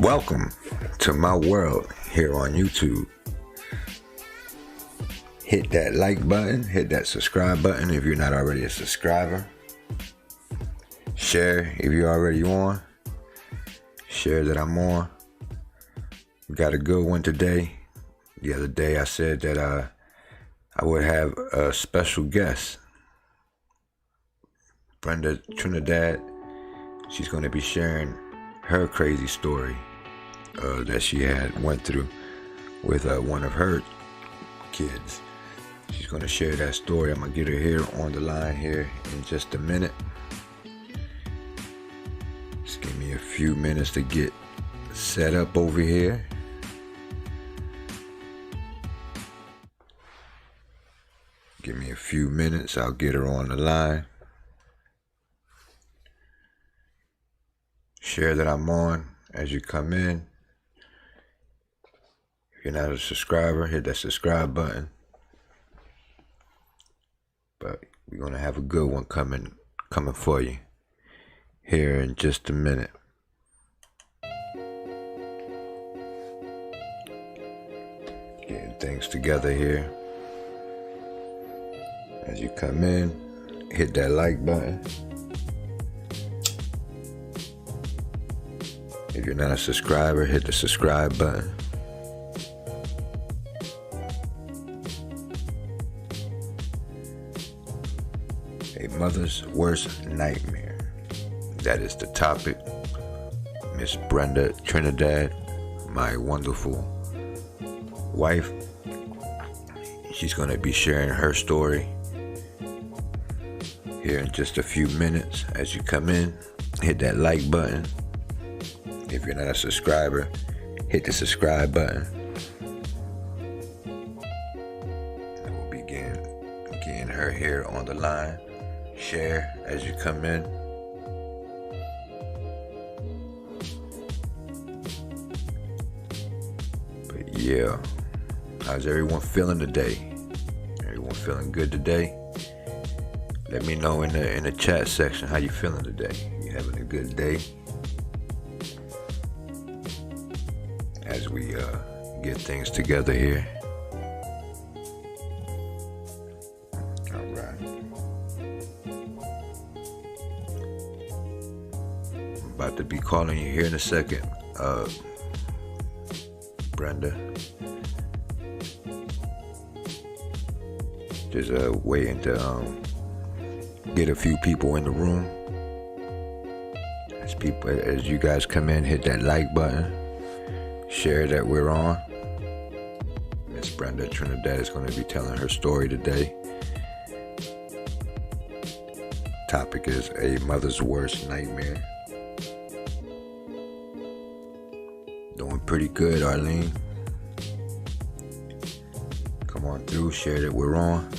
Welcome to my world here on YouTube. Hit that like button, hit that subscribe button if you're not already a subscriber. Share if you're already on. Share that I'm on. We got a good one today. The other day I said that I would have a special guest, Brenda Trinidad. She's going to be sharing her crazy story that she went through with one of her kids. She's going to share that story. I'm going to get her here on the line here in just a minute. Just give me a few minutes to get set up over here. Give me a few minutes. I'll get her on the line. Share that I'm on as you come in. If you're not a subscriber, hit that subscribe button. But we're going to have a good one coming for you here in just a minute. Getting things together here. As you come in, hit that like button. If you're not a subscriber, hit the subscribe button. A mother's worst nightmare. That is the topic. Miss Brenda Trinidad, my wonderful wife, she's going to be sharing her story here in just a few minutes. As you come in, hit that like button. If you're not a subscriber, hit the subscribe button. And we'll begin getting her here on the line. Share as you come in. But yeah, how's everyone feeling today? Everyone feeling good today? Let me know in the chat section how you feeling today. You having a good day? As we get things together here. All right. I'm about to be calling you here in a second, Brenda. Just waiting to get a few people in the room. As you guys come in, hit that like button. Share that we're on. Miss Brenda Trinidad is going to be telling her story today. Topic is a mother's worst nightmare. Doing pretty good, Arlene. Come on through, share that we're on.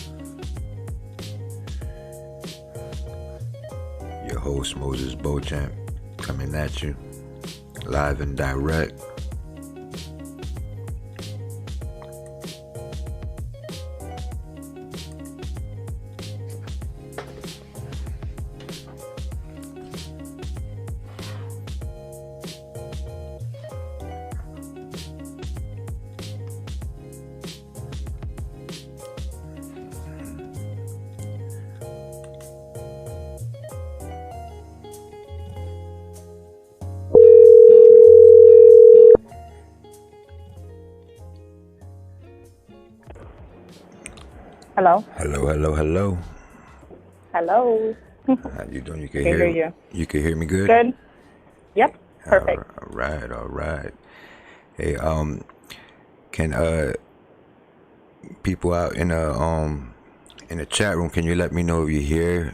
Your host, Moises Beauchamp, coming at you live and direct. Hello. Hello. Hello. How you doing? You can hear you. You can hear me good? Good. Yep. Perfect. All right. Hey, can people out in the chat room, can you let me know if you're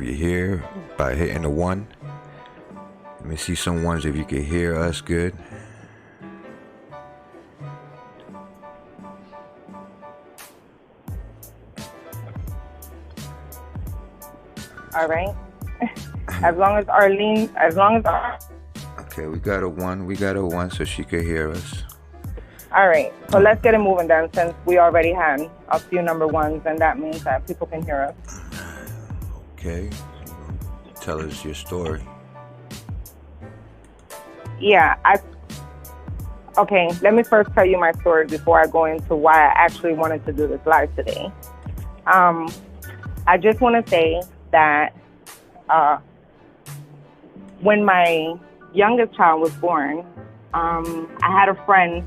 here by hitting the 1? Let me see some ones if you can hear us good. All right. As long as Arlene. Okay, we got a 1 so she could hear us. All right. So let's get it moving then, since we already had a few number ones, and that means that people can hear us. Okay. Tell us your story. Yeah, Okay, let me first tell you my story before I go into why I actually wanted to do this live today. Um, I just want to say that uh, when my youngest child was born, I had a friend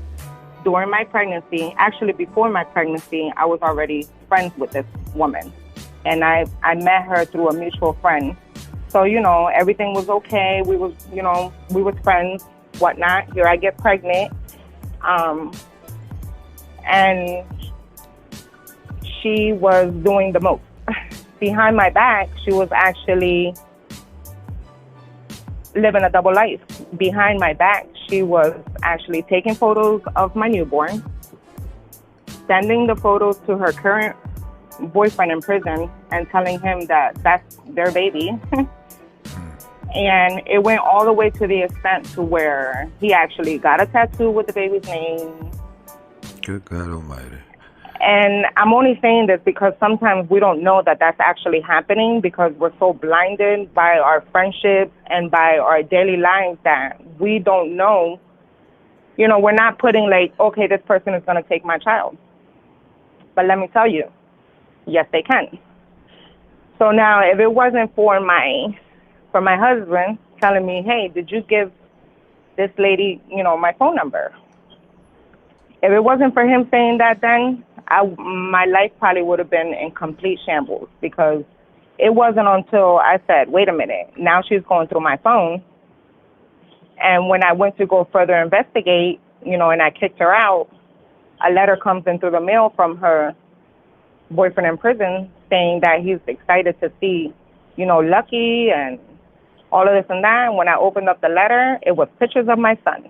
during my pregnancy. Actually, before my pregnancy, I was already friends with this woman. And I met her through a mutual friend. So, everything was okay. We was friends, whatnot. Here I get pregnant. And she was doing the most. Behind my back, she was actually living a double life. Behind my back, she was actually taking photos of my newborn, sending the photos to her current boyfriend in prison and telling him that that's their baby. And it went all the way to the extent to where he actually got a tattoo with the baby's name. Good God Almighty. And I'm only saying this because sometimes we don't know that that's actually happening because we're so blinded by our friendships and by our daily lives that we don't know. We're not putting like, okay, this person is going to take my child. But let me tell you, yes, they can. So now if it wasn't for my husband telling me, hey, did you give this lady, my phone number? If it wasn't for him saying that then, my life probably would have been in complete shambles because it wasn't until I said, wait a minute, now she's going through my phone. And when I went to go further investigate, and I kicked her out, a letter comes in through the mail from her boyfriend in prison saying that he's excited to see, Lucky and all of this and that. And when I opened up the letter, it was pictures of my son.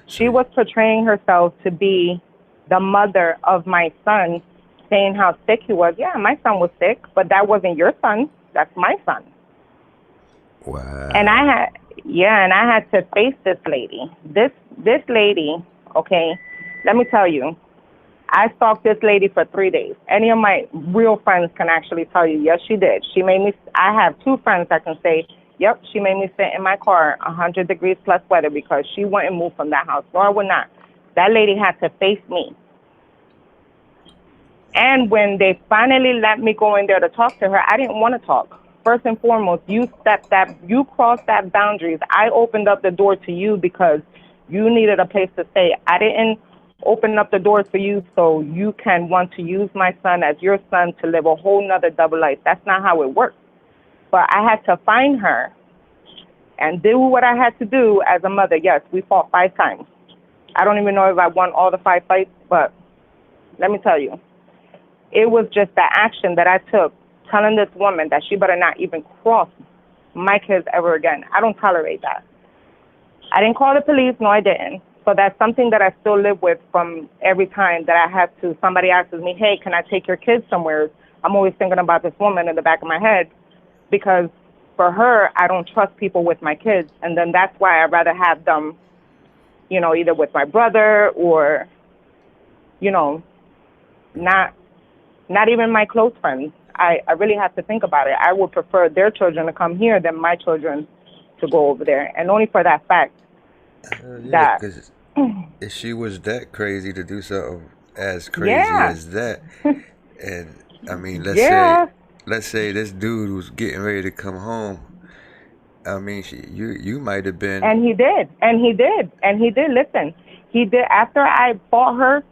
She was portraying herself to be the mother of my son, saying how sick he was. Yeah, my son was sick, but that wasn't your son. That's my son. Wow. And I had to face this lady. This lady, okay, let me tell you, I stalked this lady for 3 days. Any of my real friends can actually tell you, yes, she did. I have 2 friends that can say, yep, she made me sit in my car 100 degrees plus weather because she wouldn't move from that house, nor would not. That lady had to face me. And when they finally let me go in there to talk to her, I didn't want to talk. First and foremost, you crossed that boundaries. I opened up the door to you because you needed a place to stay. I didn't open up the doors for you so you can want to use my son as your son to live a whole nother double life. That's not how it works. But I had to find her and do what I had to do as a mother. Yes, we fought 5 times. I don't even know if I won all the 5 fights, but let me tell you, it was just the action that I took telling this woman that she better not even cross my kids ever again. I don't tolerate that. I didn't call the police. No, I didn't. So that's something that I still live with from every time that I have to. Somebody asks me, hey, can I take your kids somewhere? I'm always thinking about this woman in the back of my head because for her, I don't trust people with my kids. And then that's why I'd rather have them, either with my brother or, not even my close friends. I really have to think about it. I would prefer their children to come here than my children to go over there. And only for that fact. Yeah, because if she was that crazy to do something as crazy as that, and I mean, let's say this dude was getting ready to come home. I mean, you might have been. And he did. Listen, he did. After I fought her,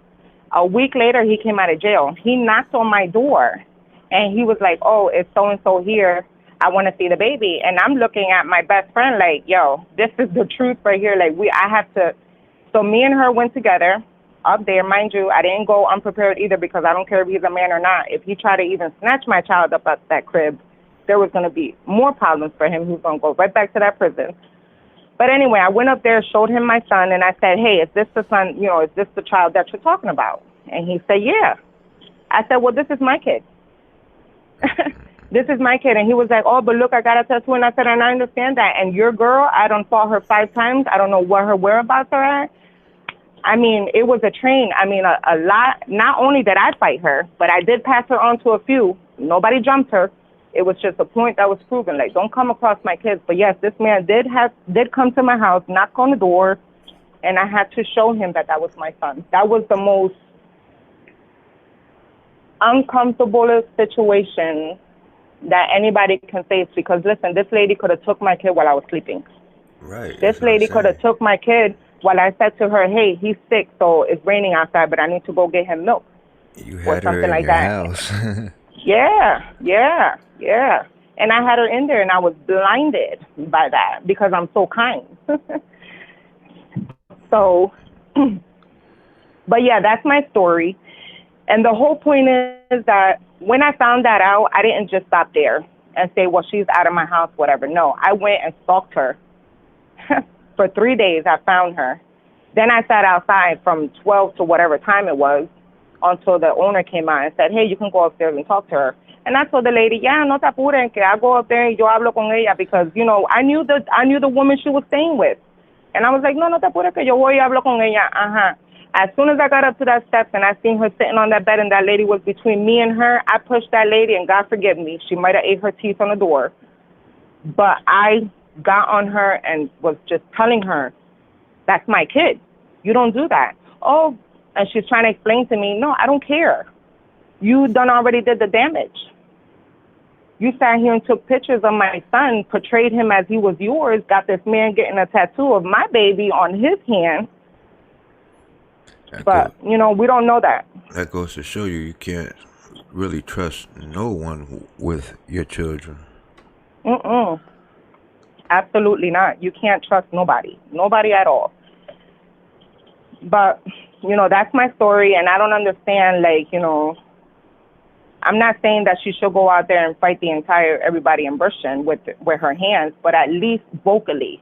a week later, he came out of jail. He knocked on my door, and he was like, "Oh, it's so and so here. I want to see the baby." And I'm looking at my best friend like, yo, this is the truth right here. Like I have to. So me and her went together up there. Mind you, I didn't go unprepared either because I don't care if he's a man or not. If he tried to even snatch my child up at that crib, there was going to be more problems for him. He was going to go right back to that prison. But anyway, I went up there, showed him my son, and I said, hey, is this the son, is this the child that you're talking about? And he said, yeah. I said, well, this is my kid. This is my kid. And he was like, oh, but look, I got a tattoo. And I said, and I understand that. And your girl, I done fought her 5 times. I don't know what her whereabouts are at. I mean, it was a train. I mean, a lot. Not only did I fight her, but I did pass her on to a few. Nobody jumped her. It was just a point that was proven. Like, don't come across my kids. But yes, this man did come to my house, knock on the door, And I had to show him that that was my son. That was the most uncomfortable situation that anybody can face, because listen, this lady could have took my kid while I was sleeping. Right. This lady could have took my kid while I said to her, hey, he's sick, so it's raining outside, but I need to go get him milk. You or had her something in like your that. house. Yeah. And I had her in there, and I was blinded by that because I'm so kind. So, but yeah, that's my story. And the whole point is that when I found that out, I didn't just stop there and say, well, she's out of my house, whatever. No, I went and stalked her. For 3 days, I found her. Then I sat outside from 12 to whatever time it was until the owner came out and said, hey, you can go upstairs and talk to her. And I told the lady, yeah, no te apuren, que I go up there y yo hablo con ella, because, you know, I knew the woman she was staying with. And I was like, no te apures, que yo voy y hablo con ella. Uh-huh. As soon as I got up to that steps and I seen her sitting on that bed and that lady was between me and her, I pushed that lady, and God forgive me, she might have ate her teeth on the door. But I got on her and was just telling her, that's my kid. You don't do that. Oh, and she's trying to explain to me, no, I don't care. You done already did the damage. You sat here and took pictures of my son, portrayed him as he was yours, got this man getting a tattoo of my baby on his hand. But, you know, we don't know that. That goes to show you can't really trust no one with your children. Absolutely not. You can't trust nobody. Nobody at all. But, you know, that's my story, and I don't understand, like, you know, I'm not saying that she should go out there and fight the entire everybody in Bushton with her hands, but at least vocally.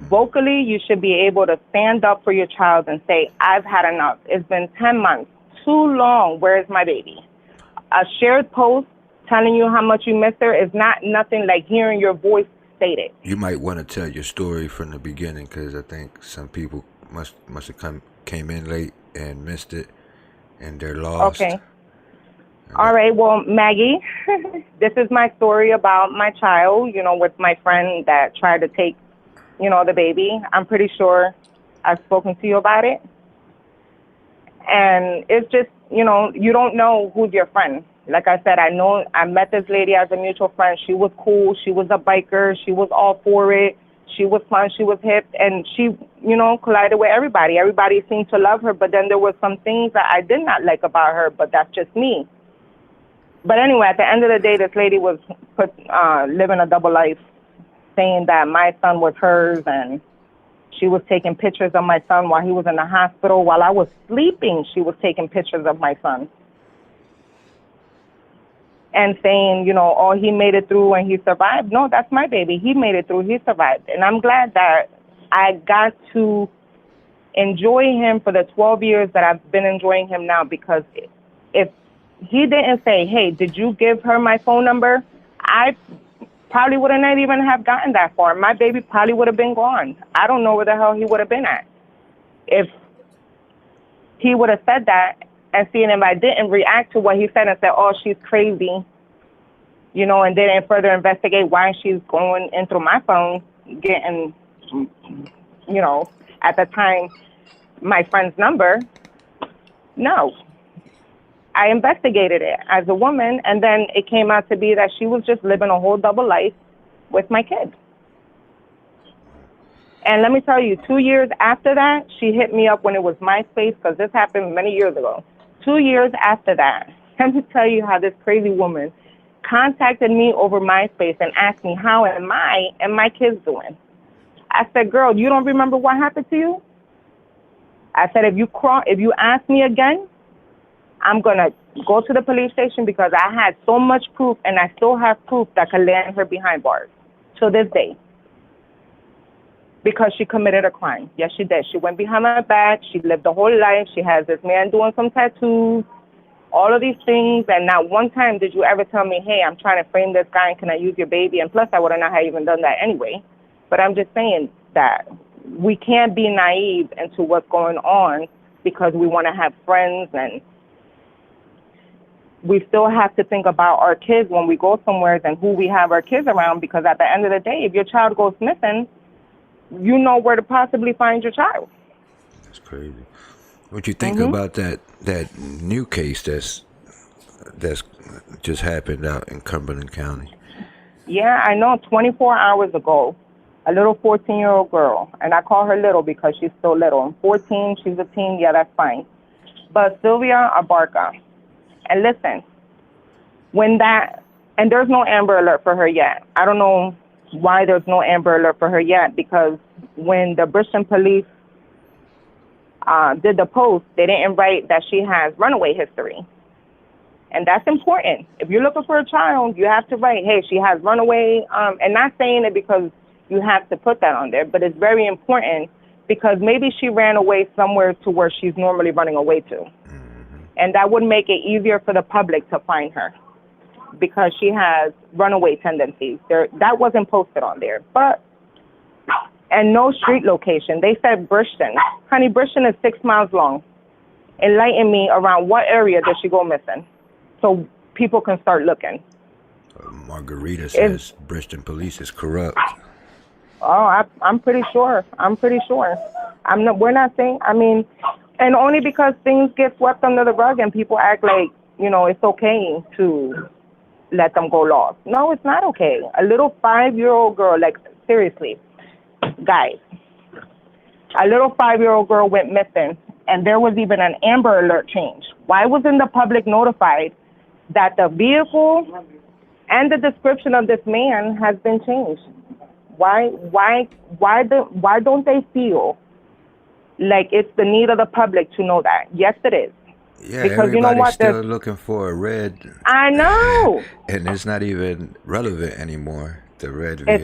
Vocally, you should be able to stand up for your child and say, I've had enough. It's been 10 months. Too long. Where is my baby? A shared post telling you how much you miss her is not nothing like hearing your voice stated. You might want to tell your story from the beginning, because I think some people must have came in late and missed it, and they're lost. Okay. All right. Well, Maggie, this is my story about my child, you know, with my friend that tried to take, you know, the baby. I'm pretty sure I've spoken to you about it. And it's just, you know, you don't know who's your friend. Like I said, I met this lady as a mutual friend. She was cool. She was a biker. She was all for it. She was fun. She was hip. And she, you know, collided with everybody. Everybody seemed to love her. But then there were some things that I did not like about her, but that's just me. But anyway, at the end of the day, this lady was living a double life, saying that my son was hers, and she was taking pictures of my son while he was in the hospital. While I was sleeping, she was taking pictures of my son and saying, you know, oh, he made it through and he survived. No, that's my baby. He made it through. He survived. And I'm glad that I got to enjoy him for the 12 years that I've been enjoying him now, because if he didn't say, hey, did you give her my phone number, I probably would not even have gotten that far. My baby probably would have been gone. I don't know where the hell he would have been at. If he would have said that, and seeing if I didn't react to what he said and said, oh, she's crazy, you know, and didn't further investigate why she's going in through my phone, getting, you know, at the time, my friend's number, no. I investigated it as a woman, and then it came out to be that she was just living a whole double life with my kid. And let me tell you, 2 years after that, she hit me up when it was MySpace, because this happened many years ago. 2 years after that, let me tell you how this crazy woman contacted me over MySpace and asked me, how am I and my kids doing? I said, girl, you don't remember what happened to you? I said, if you ask me again, I'm going to go to the police station, because I had so much proof, and I still have proof that could land her behind bars to this day, because she committed a crime. Yes, she did. She went behind my back. She lived a whole life. She has this man doing some tattoos, all of these things, and not one time did you ever tell me, hey, I'm trying to frame this guy, and can I use your baby? And plus, I would have not even done that anyway. But I'm just saying that we can't be naive into what's going on because we want to have friends, and we still have to think about our kids when we go somewhere and who we have our kids around, because at the end of the day, if your child goes missing, you know where to possibly find your child. That's crazy. What you think about that new case that's just happened out in Cumberland County? Yeah, I know. 24 hours ago, a little 14-year-old girl, and I call her little because she's still little. I'm 14, she's a teen, yeah, that's fine. But Sylvia Abarca, and listen, and there's no Amber Alert for her yet. I don't know why there's no Amber Alert for her yet, because when the Bristol police did the post, they didn't write that she has runaway history. And that's important. If you're looking for a child, you have to write, hey, she has runaway, and not saying it because you have to put that on there, but it's very important because maybe she ran away somewhere to where she's normally running away to. And that would make it easier for the public to find her because she has runaway tendencies. That wasn't posted on there. And no street location. They said Bristol. Honey, Bristol is 6 miles long. Enlighten me around what area did she go missing so people can start looking. Margarita says Bristol police is corrupt. Oh, I'm pretty sure. We're not saying, and only because things get swept under the rug and people act like, it's okay to let them go lost. No, it's not okay. A little 5-year-old girl, like, seriously, guys, a little 5-year-old girl went missing, and there was even an Amber Alert change. Why wasn't the public notified that the vehicle and the description of this man has been changed? Why don't they feel like it's the need of the public to know that? Yes, it is. Yeah, because everybody's still looking for a red. I know. And it's not even relevant anymore, the red vehicle.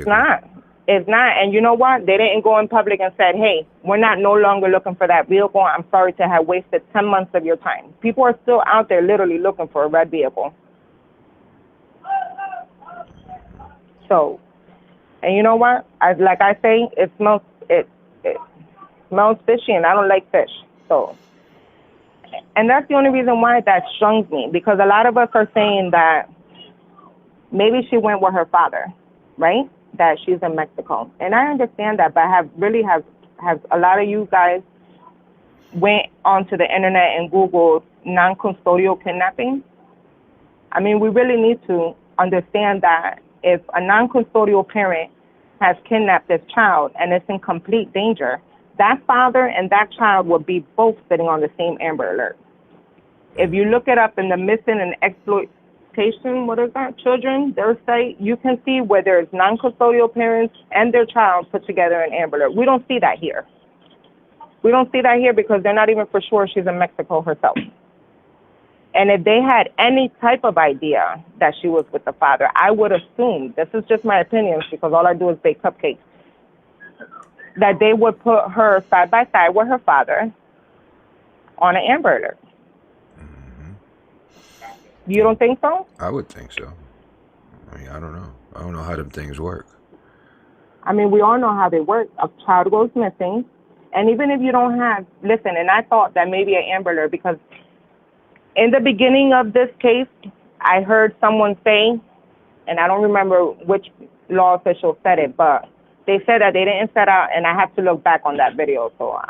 It's not. And you know what? They didn't go in public and said, hey, we're no longer looking for that vehicle. I'm sorry to have wasted 10 months of your time. People are still out there literally looking for a red vehicle. So, and you know what? Like I say, it smells fishy, and I don't like fish. So, and that's the only reason why that stings me, because a lot of us are saying that maybe she went with her father, right? That she's in Mexico. And I understand that, but have a lot of you guys went onto the internet and Googled non-custodial kidnapping? We really need to understand that if a non-custodial parent has kidnapped this child and it's in complete danger, that father and that child will be both sitting on the same Amber Alert. If you look it up in the missing and exploitation, children, their site, you can see where there's non-custodial parents and their child put together in Amber Alert. We don't see that here. We don't see that here because they're not even for sure she's in Mexico herself. And if they had any type of idea that she was with the father, I would assume, this is just my opinion because all I do is bake cupcakes, that they would put her side by side with her father on an Amber Alert. You don't think so? I would think so. I don't know. I don't know how them things work. We all know how they work. A child goes missing, and even if you don't listen, and I thought that maybe an Amber Alert, because in the beginning of this case, I heard someone say, and I don't remember which law official said it, but they said that they didn't set out, and I have to look back on that video, so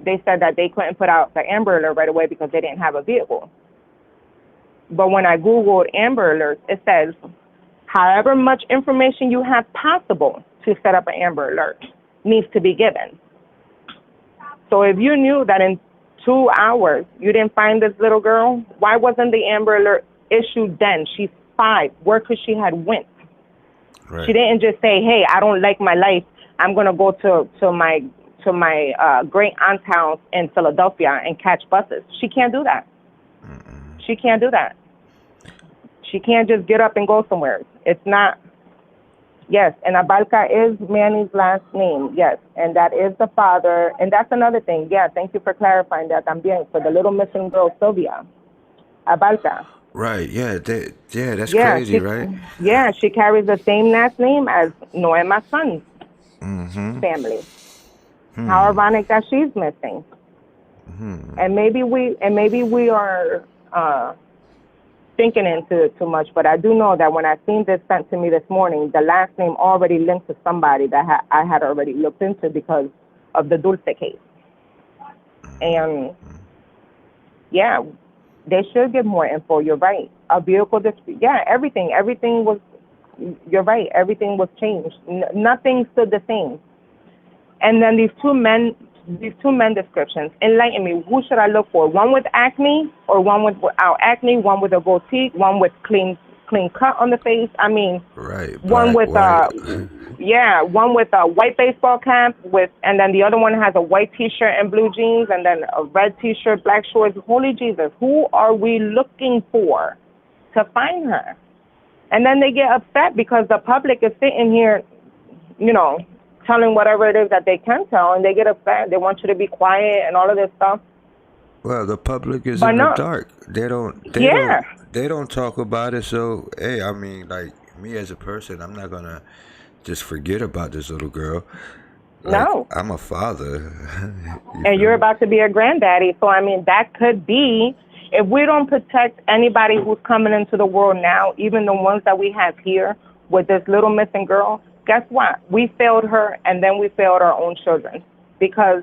they said that they couldn't put out the Amber Alert right away because they didn't have a vehicle. But when I Googled Amber Alerts, it says, however much information you have possible to set up an Amber Alert needs to be given. So if you knew that in 2 hours you didn't find this little girl, why wasn't the Amber Alert issued then? She's 5. Where could she have went? Right. She didn't just say, hey, I don't like my life. I'm going to go to my great aunt's house in Philadelphia and catch buses. She can't do that. She can't do that. She can't just get up and go somewhere. It's not. Yes, and Abarca is Manny's last name. Yes, and that is the father. And that's another thing. Yeah, thank you for clarifying that también for the little missing girl, Sylvia Abarca. Right, yeah, that's crazy, right? Yeah, she carries the same last name as Noema's son's family. How ironic that she's missing. And maybe we are thinking into it too much, but I do know that when I seen this sent to me this morning, the last name already linked to somebody that I had already looked into because of the Dulce case. And yeah, they should give more info. You're right. A vehicle dispute. Yeah, everything was. You're right. Everything was changed. Nothing stood the same. And then these two men descriptions. Enlighten me. Who should I look for? One with acne, or one without acne? One with a goatee? One with clean cut on the face? I mean, Right. one with one with a white baseball cap and then the other one has a white T-shirt and blue jeans, and then a red T-shirt, black shorts. Holy Jesus, who are we looking for to find her? And then they get upset because the public is sitting here, telling whatever it is that they can tell, and they get upset. They want you to be quiet and all of this stuff. Well, the public is in the dark. They don't talk about it. So, hey, I mean, like, me as a person, I'm not gonna just forget about this little girl. Like, no. I'm a father. And you're about to be a granddaddy. So, I mean, that could be, if we don't protect anybody who's coming into the world now, even the ones that we have here with this little missing girl, guess what? We failed her, and then we failed our own children. Because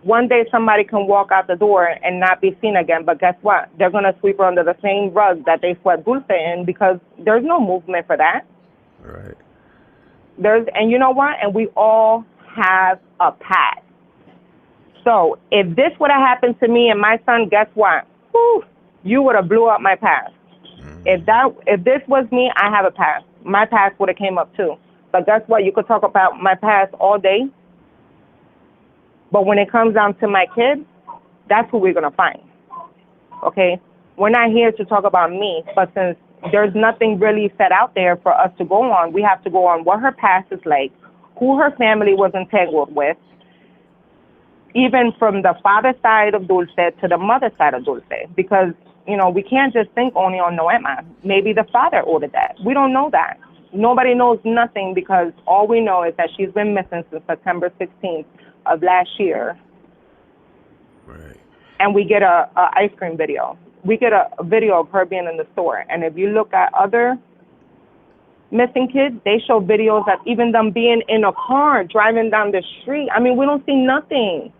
one day somebody can walk out the door and not be seen again, but guess what? They're going to sweep her under the same rug that they swept Dulce in, because there's no movement for that. Right. And you know what? And we all have a past. So if this would have happened to me and my son, guess what? Whew, you would have blew up my past. If this was me, I have a past. My past would have came up too. But guess what? You could talk about my past all day. But when it comes down to my kids, that's who we're going to find. Okay? We're not here to talk about me, but since there's nothing really set out there for us to go on, we have to go on what her past is like, who her family was entangled with, even from the father side of Dulce to the mother side of Dulce. Because, we can't just think only on Noema. Maybe the father ordered that. We don't know that. Nobody knows nothing, because all we know is that she's been missing since September 16th of last year. Right. And we get a ice cream video. We get a video of her being in the store. And if you look at other missing kids, they show videos of even them being in a car driving down the street. I mean, we don't see nothing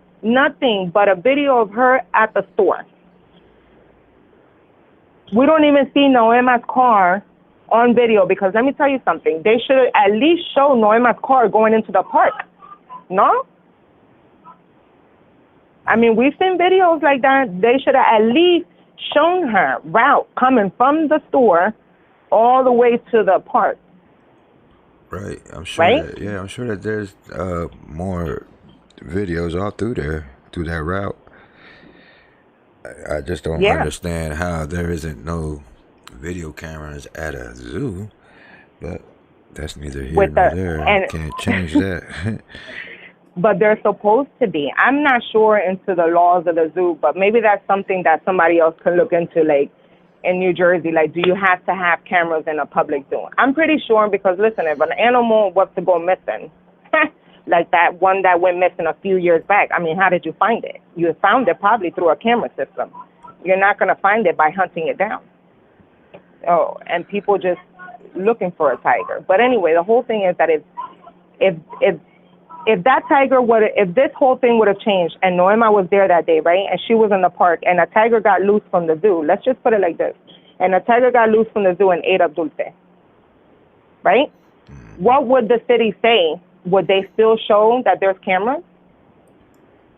but a video of her at the store. We don't even see Noema's car on video, because let me tell you something. They should at least show Noema's car going into the park. No? I mean, we've seen videos like that. They should have at least shown her route coming from the store all the way to the park. Right. I'm sure. Right? I'm sure that there's more videos all through that route. I just don't understand how there isn't no video cameras at a zoo, but that's neither here nor there. I can't change that. But they're supposed to be. I'm not sure into the laws of the zoo, but maybe that's something that somebody else can look into, like in New Jersey. Like, do you have to have cameras in a public zoo? I'm pretty sure, because listen, if an animal was to go missing, like that one that went missing a few years back, I mean, how did you find it? You found it probably through a camera system. You're not going to find it by hunting it down. Oh, and people just looking for a tiger. But anyway, the whole thing is that if that tiger if this whole thing would have changed and Noema was there that day, right, and she was in the park, and a tiger got loose from the zoo, let's just put it like this, and a tiger got loose from the zoo and ate up Dulce, right? What would the city say? Would they still show that there's cameras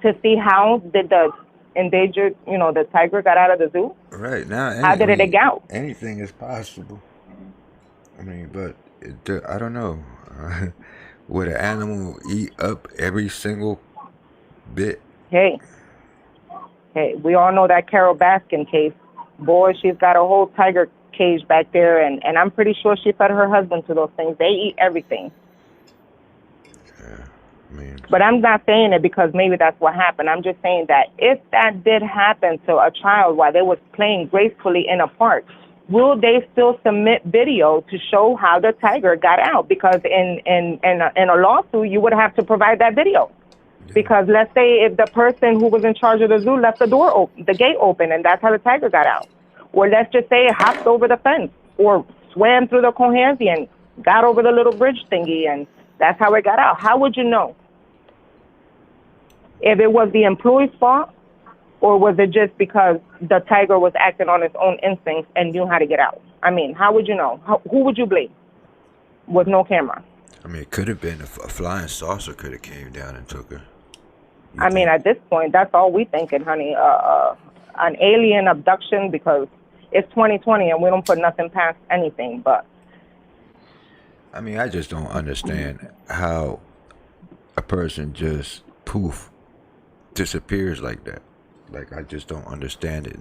to see how did the endangered, the tiger got out of the zoo? Right. Now, how did it get out? Anything is possible. I mean, but I don't know. Would an animal eat up every single bit? Hey, we all know that Carol Baskin case. Boy, she's got a whole tiger cage back there, and I'm pretty sure she fed her husband to those things. They eat everything. Yeah, I mean, but I'm not saying it because maybe that's what happened. I'm just saying that if that did happen to a child while they was playing gracefully in a park, will they still submit video to show how the tiger got out? Because in a lawsuit, you would have to provide that video. Yeah. Because let's say if the person who was in charge of the zoo left the gate open, and that's how the tiger got out. or let's just say hopped over the fence, or swam through the Cohansey and got over the little bridge thingy, and that's how it got out. How would you know? If it was the employee's fault, or was it just because the tiger was acting on its own instincts and knew how to get out? I mean, how would you know? Who would you blame with no camera? I mean, it could have been a flying saucer could have came down and took her. I mean, at this point, that's all we thinking, honey. An alien abduction, because it's 2020 and we don't put nothing past anything. But I mean, I just don't understand how a person just poof disappears like that. Like, I just don't understand it.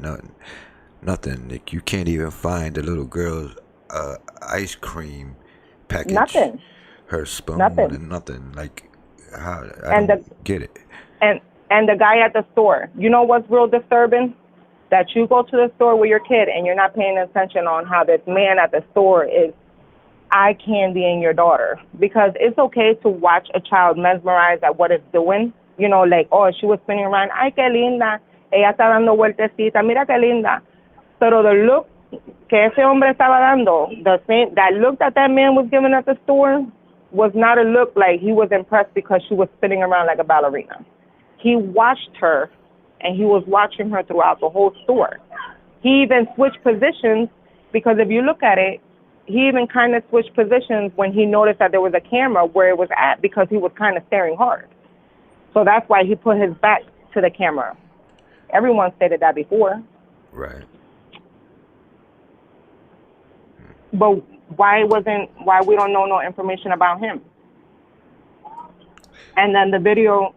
Nothing. Like, you can't even find the little girl's ice cream package. nothing. Her spoon Nothing. and nothing. Like, how I don't get it. And the guy at the store. You know what's real disturbing? That you go to the store with your kid and you're not paying attention on how this man at the store is eye candying your daughter. Because it's okay to watch a child mesmerized at what it's doing. You know, like, oh, she was spinning around. Ay, qué linda. Ella está dando vueltecita. Mira qué linda. Pero the look que ese hombre estaba dando, that look that man was giving at the store was not a look like he was impressed because she was spinning around like a ballerina. He watched her, and he was watching her throughout the whole store. He even switched positions, because if you look at it, he even kind of switched positions when he noticed that there was a camera where it was at, because he was kind of staring hard. So that's why he put his back to the camera. Everyone stated that before. Right. But why we don't know no information about him? And then the video,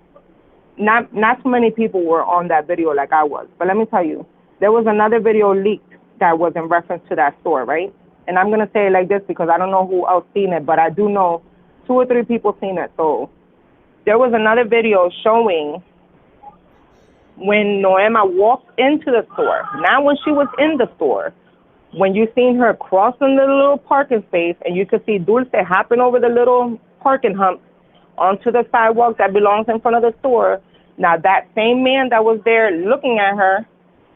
not too many people were on that video like I was. But let me tell you, there was another video leaked that was in reference to that store, right? And I'm going to say it like this because I don't know who else seen it, but I do know 2 or 3 people seen it. So there was another video showing when Noema walked into the store, not when she was in the store, when you seen her crossing the little parking space and you could see Dulce hopping over the little parking hump onto the sidewalk that belongs in front of the store. Now, that same man that was there looking at her,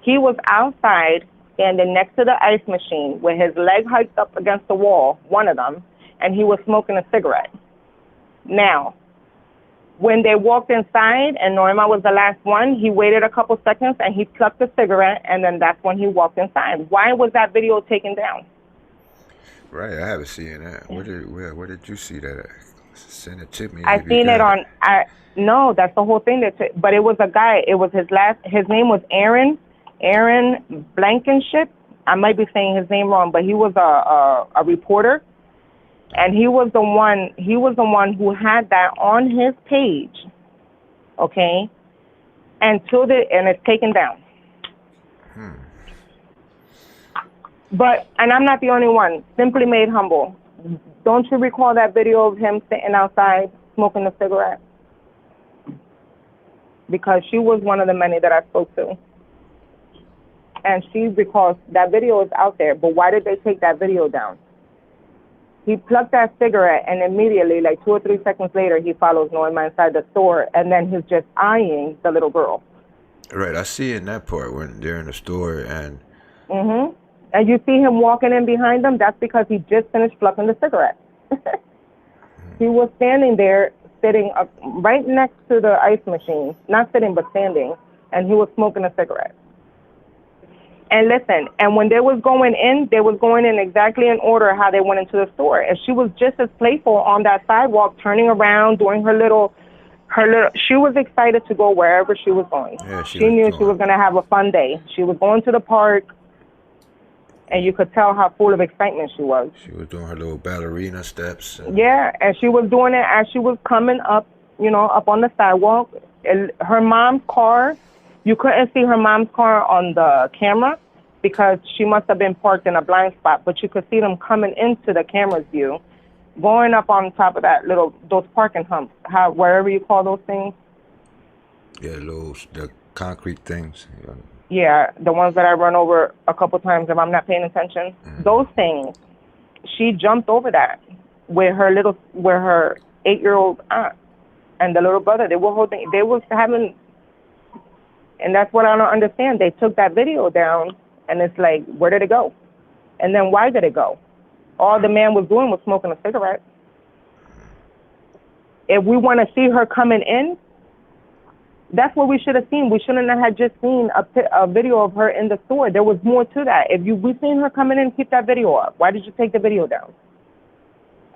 he was outside standing next to the ice machine with his leg hiked up against the wall, one of them, and he was smoking a cigarette. Now, when they walked inside and Norma was the last one, he waited a couple seconds and he plucked a cigarette, and then that's when he walked inside. Why was that video taken down? Right, I haven't seen that. Where did you see that at? Send it to me. I seen it on. No, that's the whole thing. But it was a guy. It was his name was Aaron Blankenship. I might be saying his name wrong, but he was a reporter, and he was the one who had that on his page. Okay, and it's taken down. But I'm not the only one. Simply Made Humble. Don't you recall that video of him sitting outside smoking a cigarette? Because she was one of the many that I spoke to. And she recalls that video is out there, but why did they take that video down? He plucked that cigarette, and immediately, like 2 or 3 seconds later, he follows Norma inside the store, and then he's just eyeing the little girl. Right, I see in that part when they're in the store and... Mm-hmm. And you see him walking in behind them, that's because he just finished plucking the cigarette. He was standing there, sitting up right next to the ice machine. Not sitting, but standing. And he was smoking a cigarette. And listen, and when they was going in exactly in order how they went into the store. And she was just as playful on that sidewalk, turning around, doing her little, she was excited to go wherever she was going. Yeah, she knew she was going to have a fun day. She was going to the park. And you could tell how full of excitement she was. She was doing her little ballerina steps. Yeah, and she was doing it as she was coming up, up on the sidewalk. Her mom's car, you couldn't see her mom's car on the camera because she must have been parked in a blind spot, but you could see them coming into the camera's view, going up on top of those parking humps, wherever you call those things. Yeah, the concrete things. Yeah, the ones that I run over a couple times if I'm not paying attention. Mm-hmm. Those things, she jumped over that with her 8-year-old aunt and the little brother. They was having, and that's what I don't understand. They took that video down And it's like, where did it go? And then why did it go? All the man was doing was smoking a cigarette. If we want to see her coming in, that's what we should have seen. We shouldn't have just seen a video of her in the store. There was more to that. If we seen her coming in, keep that video up. Why did you take the video down?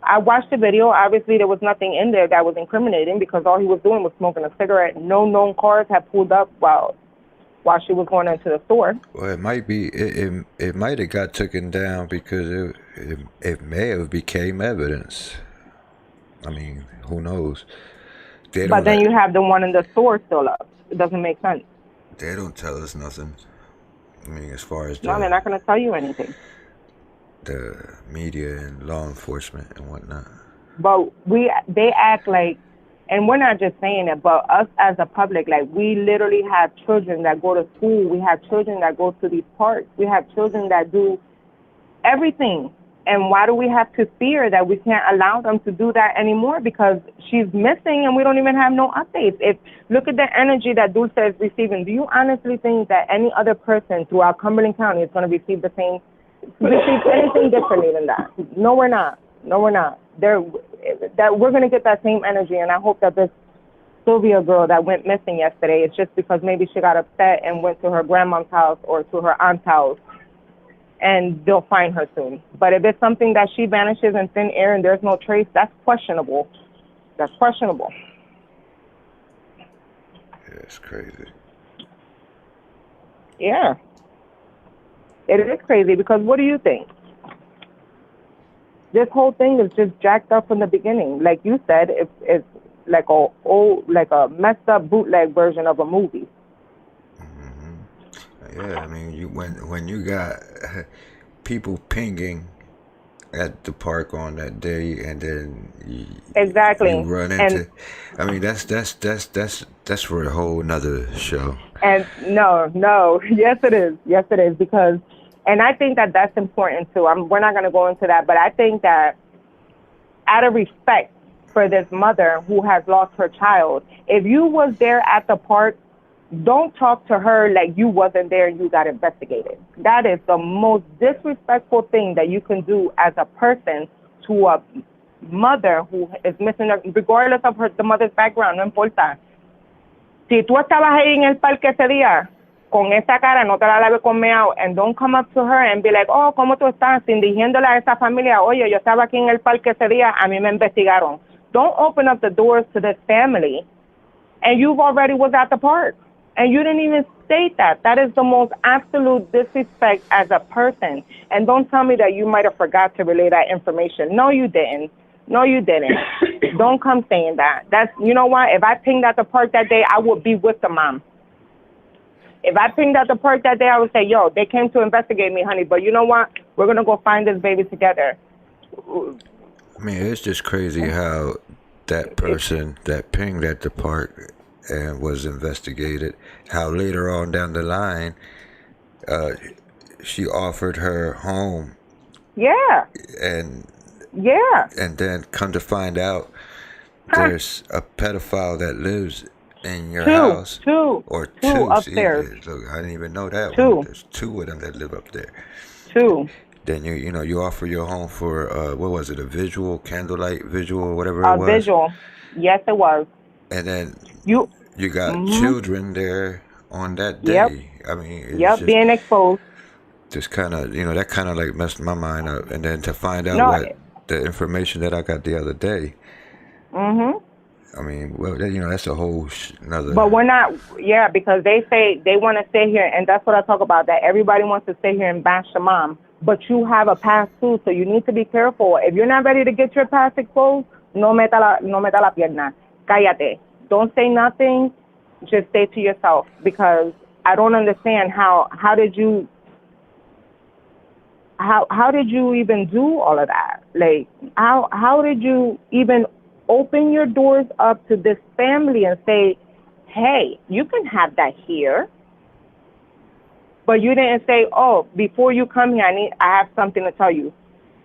I watched the video. Obviously, there was nothing in there that was incriminating because all he was doing was smoking a cigarette. No known cars had pulled up while she was going into the store. Well, it might be. It might have got taken down because it may have became evidence. I mean, who knows? But then you have the one in the store still up. It doesn't make sense. They don't tell us nothing. I mean, as far as no, they're not going to tell you anything. The media and law enforcement and whatnot. But they act like, and we're not just saying it, but us as a public, like we literally have children that go to school. We have children that go to these parks. We have children that do everything. And why do we have to fear that we can't allow them to do that anymore? Because she's missing and we don't even have no updates. Look at the energy that Dulce is receiving. Do you honestly think that any other person throughout Cumberland County is going to receive anything differently than that? No, we're not. We're going to get that same energy. And I hope that this Sylvia girl that went missing yesterday is just because maybe she got upset and went to her grandma's house or to her aunt's house. And they'll find her soon. But if it's something that she vanishes in thin air and there's no trace, that's questionable. That's questionable. Yeah, it's crazy. Yeah. It is crazy because what do you think? This whole thing is just jacked up from the beginning. Like you said, it's like a messed up bootleg version of a movie. Yeah, I mean, when you got people pinging at the park on that day, and then you run into. I mean, that's for a whole nother show. And no, yes it is because, and I think that that's important too. We're not going to go into that, but I think that out of respect for this mother who has lost her child, if you was there at the park, don't talk to her like you wasn't there and you got investigated. That is the most disrespectful thing that you can do as a person to a mother who is missing, regardless of the mother's background, no importa. Si tú estabas ahí en el parque ese día, con esa cara, no te la laves con meao, and don't come up to her and be like, oh, ¿cómo tú estás? Sin diciéndole a esa familia, oye, yo estaba aquí en el parque ese día, a mí me investigaron. Don't open up the doors to this family, and you've already was at the park. And you didn't even state that. That is the most absolute disrespect as a person. And don't tell me that you might have forgot to relay that information. No, you didn't. Don't come saying that. You know what? If I pinged at the park that day, I would be with the mom. If I pinged at the park that day, I would say, yo, they came to investigate me, honey. But you know what? We're going to go find this baby together. I mean, it's just crazy how that person that pinged at the park and was investigated, how later on down the line, she offered her home. Yeah. And yeah. And then come to find out, there's a pedophile that lives in your house. Two upstairs. See, so I didn't even know that. Two. There's two of them that live up there. Two. Then you offer your home for what was it, a candlelight visual, whatever it was. A visual. Yes, it was. And then you got children there on that day. Yep. I mean, it's being exposed. Just kind of, that kind of like messed my mind up. And then to find out the information that I got the other day. I mean, well, that's a whole another. But we're not, because they say they want to sit here, and that's what I talk about, that everybody wants to sit here and bash the mom. But you have a past too, so you need to be careful. If you're not ready to get your past exposed, no meta la pierna. Cállate. Don't say nothing. Just stay to yourself, because I don't understand how did you even do all of that? Like, how did you even open your doors up to this family and say, hey, you can have that here? But you didn't say, oh, before you come here, I have something to tell you.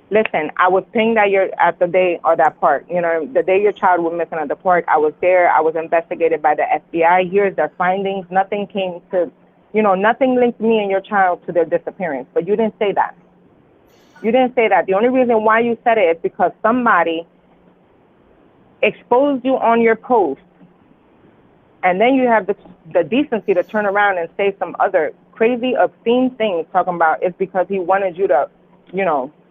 Listen, I was pinged at the day or that park. The day your child was missing at the park, I was there. I was investigated by the FBI. Here's their findings. Nothing came to Nothing linked me and your child to their disappearance. But you didn't say that. You didn't say that. The only reason why you said it is because somebody exposed you on your post, and then you have the decency to turn around and say some other crazy, obscene things, talking about it's because he wanted you to,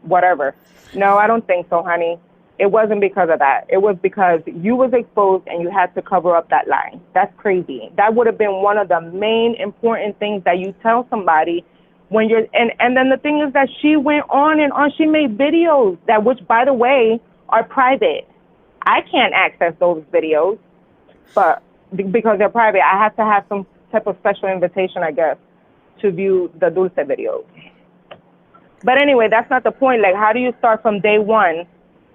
whatever. No, I don't think so, honey. It wasn't because of that. It was because you was exposed and you had to cover up that lie. That's crazy. That would have been one of the main important things that you tell somebody when you're, and then the thing is that she went on and on. She made videos that, which by the way, are private. I can't access those videos, but because they're private, I have to have some type of special invitation, I guess, to view the Dulce videos. But anyway, that's not the point. Like, how do you start from day one,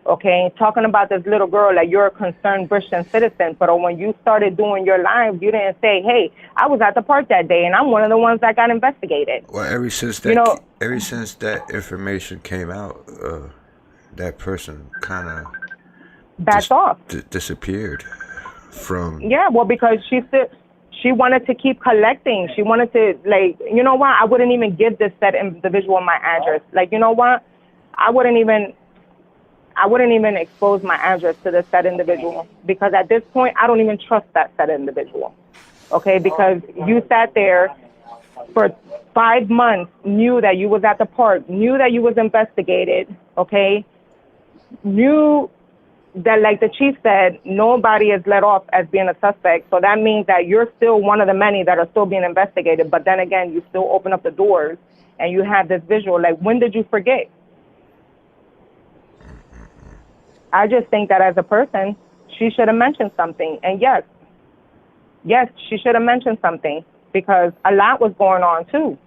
okay, talking about this little girl like you're a concerned Christian citizen, but when you started doing your live, you didn't say, hey, I was at the park that day and I'm one of the ones that got investigated. Well, ever since that information came out, that person kind of backed off, disappeared from. Yeah, well, because she wanted to keep collecting. She wanted to, like, you know what? I wouldn't even give this said individual my address. Like, you know what? I wouldn't even expose my address to this said individual, because at this point, I don't even trust that said individual. Okay, because you sat there for 5 months, knew that you was at the park, knew that you was investigated, okay, knew that, like the chief said, nobody is let off as being a suspect. So that means that you're still one of the many that are still being investigated. But then again, you still open up the doors and you have this visual. Like, when did you forget? I just think that as a person, she should have mentioned something. And yes, she should have mentioned something, because a lot was going on too.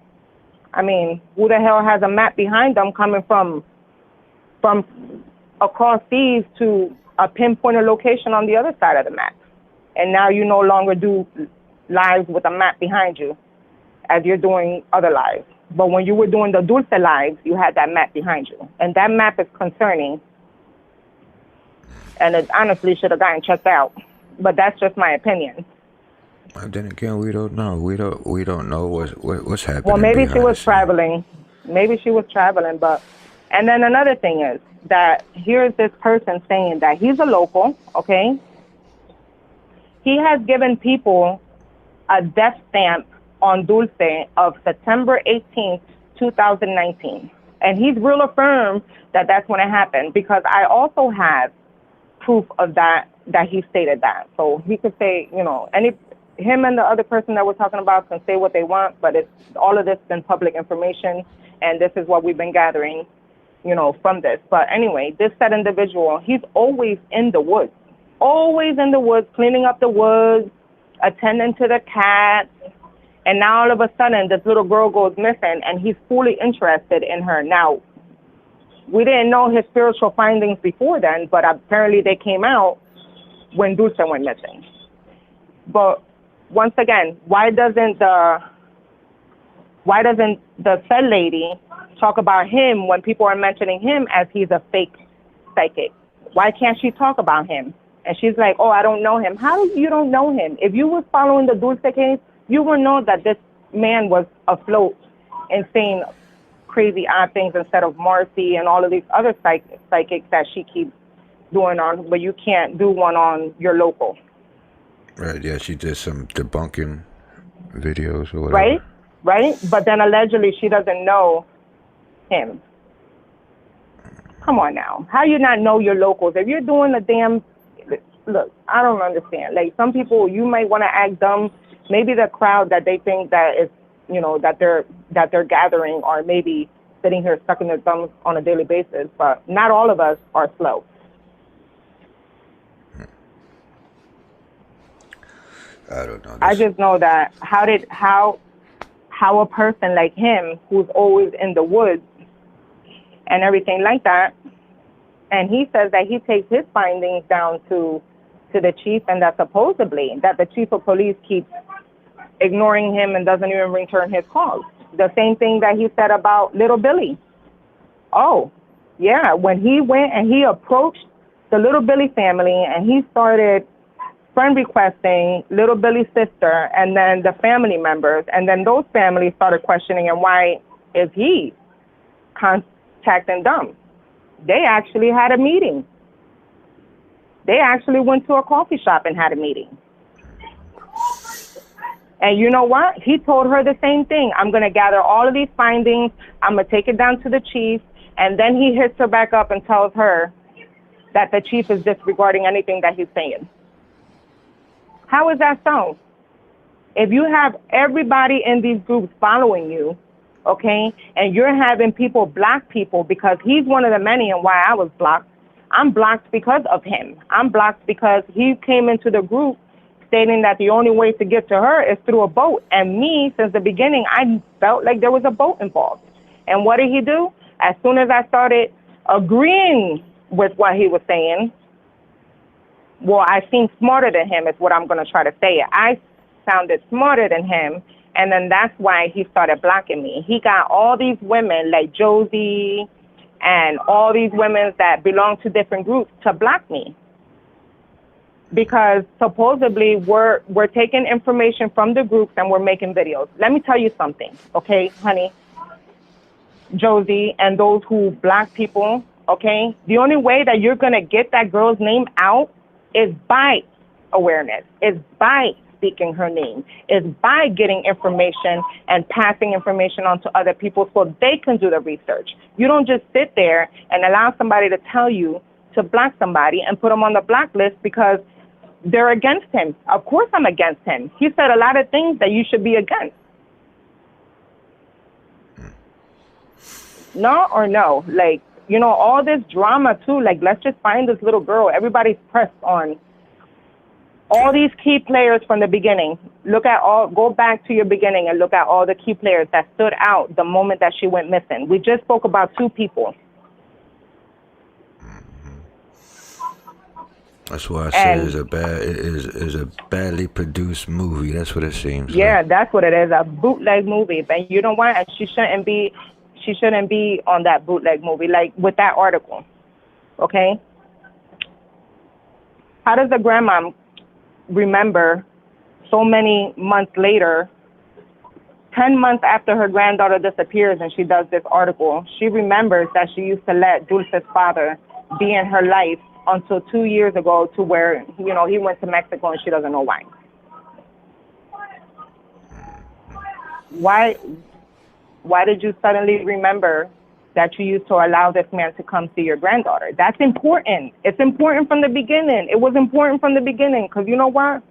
I mean, who the hell has a map behind them coming from across seas to a pinpointed location on the other side of the map? And now you no longer do lives with a map behind you as you're doing other lives. But when you were doing the Dulce lives, you had that map behind you. And that map is concerning. And it honestly should have gotten checked out. But that's just my opinion. And then again, we don't know. We don't know what's happening. Well, maybe she was traveling. Maybe she was traveling. But, and then another thing is that here's this person saying that he's a local, okay? He has given people a death stamp on Dulce of September 18th, 2019. And he's real affirmed that that's when it happened, because I also have proof of that he stated that. So he could say, him and the other person that we're talking about can say what they want, but it's all of this has been public information, and this is what we've been gathering, from this. But anyway, this said individual, he's always in the woods, cleaning up the woods, attending to the cats, and now all of a sudden this little girl goes missing, and he's fully interested in her. Now, we didn't know his spiritual findings before then, but apparently they came out when Dulce went missing. But once again, why doesn't the said lady talk about him when people are mentioning him as he's a fake psychic? Why can't she talk about him? And she's like, oh, I don't know him. How you don't know him? If you was following the Dulce case, you would know that this man was afloat and saying crazy odd things instead of Marcy and all of these other psychics that she keeps doing on, but you can't do one on your local. Right, yeah, she did some debunking videos or whatever. Right, but then allegedly she doesn't know him. Come on now. How you not know your locals? If you're doing a damn, look, I don't understand. Like, some people, you might want to act dumb. Maybe the crowd that they think that is, that they're gathering are maybe sitting here sucking their thumbs on a daily basis, but not all of us are slow. I don't know. I just know that how a person like him, who's always in the woods and everything like that, and he says that he takes his findings down to the chief, and that supposedly that the chief of police keeps ignoring him and doesn't even return his calls. The same thing that he said about little Billy. Oh, yeah, when he went and he approached the little Billy family and he started friend requesting little Billy's sister and then the family members. And then those families started questioning, and why is he contacting them? They actually had a meeting. They actually went to a coffee shop and had a meeting. And you know what? He told her the same thing. I'm going to gather all of these findings. I'm going to take it down to the chief. And then he hits her back up and tells her that the chief is disregarding anything that he's saying. How is that so? If you have everybody in these groups following you, okay, and you're having people block people because he's one of the many and why I was blocked. I'm blocked because of him. I'm blocked because he came into the group stating that the only way to get to her is through a boat. And me, since the beginning, I felt like there was a boat involved. And what did he do? As soon as I started agreeing with what he was saying, well, I seemed smarter than him is what I'm going to try to say. I sounded smarter than him, and then that's why he started blocking me. He got all these women like Josie and all these women that belong to different groups to block me. Because supposedly we're taking information from the groups and we're making videos. Let me tell you something, okay, honey, Josie, and those who block people, okay? The only way that you're going to get that girl's name out is by awareness, is by speaking her name, is by getting information and passing information on to other people so they can do the research. You don't just sit there and allow somebody to tell you to block somebody and put them on the block list because they're against him. Of course I'm against him. He said a lot of things that you should be against. No or no? Like, you know, all this drama too, like, let's just find this little girl. Everybody's pressed on all these key players from the beginning. Go back to your beginning and look at all the key players that stood out the moment that she went missing. We just spoke about 2 people. That's why I say it's a badly produced movie. That's what it seems. Yeah, like. that's what it is, a bootleg movie. But you know what? She shouldn't be on that bootleg movie, like with that article. Okay? How does the grandma remember so many months later, 10 months after her granddaughter disappears and she does this article, she remembers that she used to let Dulce's father be in her life until 2 years ago to where, you know, he went to Mexico and she doesn't know why. Why did you suddenly remember that you used to allow this man to come see your granddaughter? That's important. It's important from the beginning. It was important from the beginning because you know what?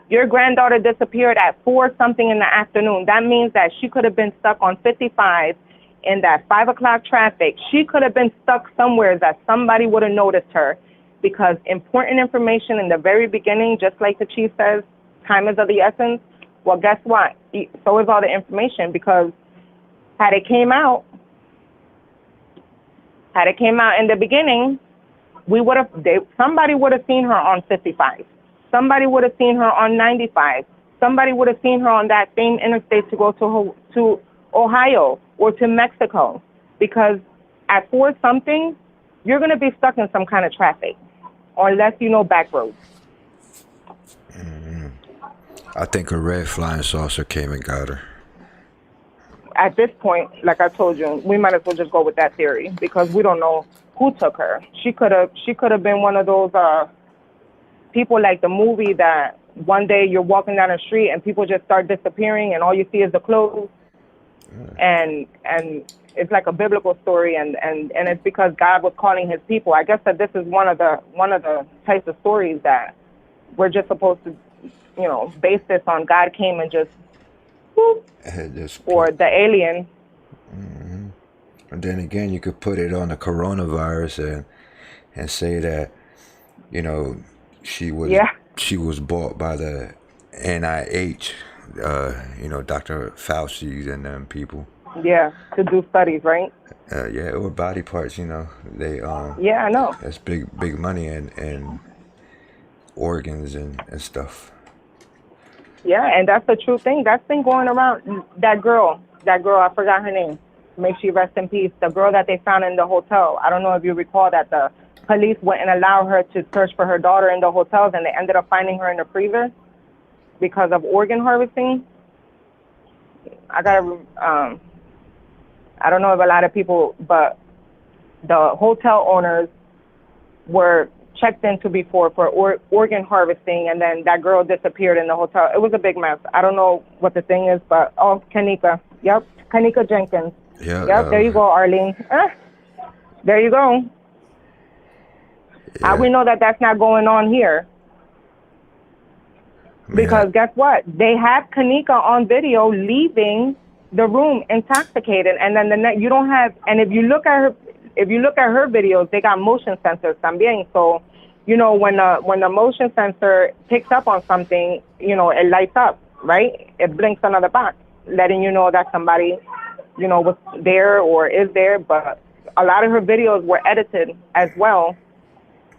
Your granddaughter disappeared at 4-something in the afternoon. That means that she could have been stuck on 55 in that 5 o'clock traffic. She could have been stuck somewhere that somebody would have noticed her because important information in the very beginning, just like the chief says, time is of the essence. Well, guess what? So is all the information because had it came out in the beginning, somebody would have seen her on 55. Somebody would have seen her on 95. Somebody would have seen her on that same interstate to go to Ohio or to Mexico, because at 4-something, you're going to be stuck in some kind of traffic, unless you know back roads. Mm-hmm. I think a red flying saucer came and got her. At this point, like I told you, we might as well just go with that theory because we don't know who took her. She could have been one of those people like the movie that one day you're walking down the street and people just start disappearing and all you see is the clothes. And it's like a biblical story, and it's because God was calling his people. I guess that this is one of the types of stories that we're just supposed to, you know, base this on. God came and just, whoop, or the alien. Mm-hmm. And then again, you could put it on the coronavirus and say that, you know, she was bought by the NIH. You know, Dr. Fauci and them people. Yeah, to do studies, right? Yeah, or body parts, you know. They yeah, I know. That's big money and organs and stuff. Yeah, and that's the true thing. That's been going around. That girl, I forgot her name. May she rest in peace. The girl that they found in the hotel. I don't know if you recall that the police wouldn't allow her to search for her daughter in the hotels, and they ended up finding her in the freezer because of organ harvesting. I don't know if a lot of people, but the hotel owners were checked into before for organ harvesting, and then that girl disappeared in the hotel. It was a big mess. I don't know what the thing is, but Kanika. Yep, Kanika Jenkins. Yeah. Yep, there you go, Arlene. There you go. Yeah. How we know that that's not going on here? Because guess what? They have Kanika on video leaving the room intoxicated, and then you don't have. And if you look at her videos, they got motion sensors también. So, you know, when the motion sensor picks up on something, you know, it lights up, right? It blinks another box, letting you know that somebody, you know, was there or is there. But a lot of her videos were edited as well.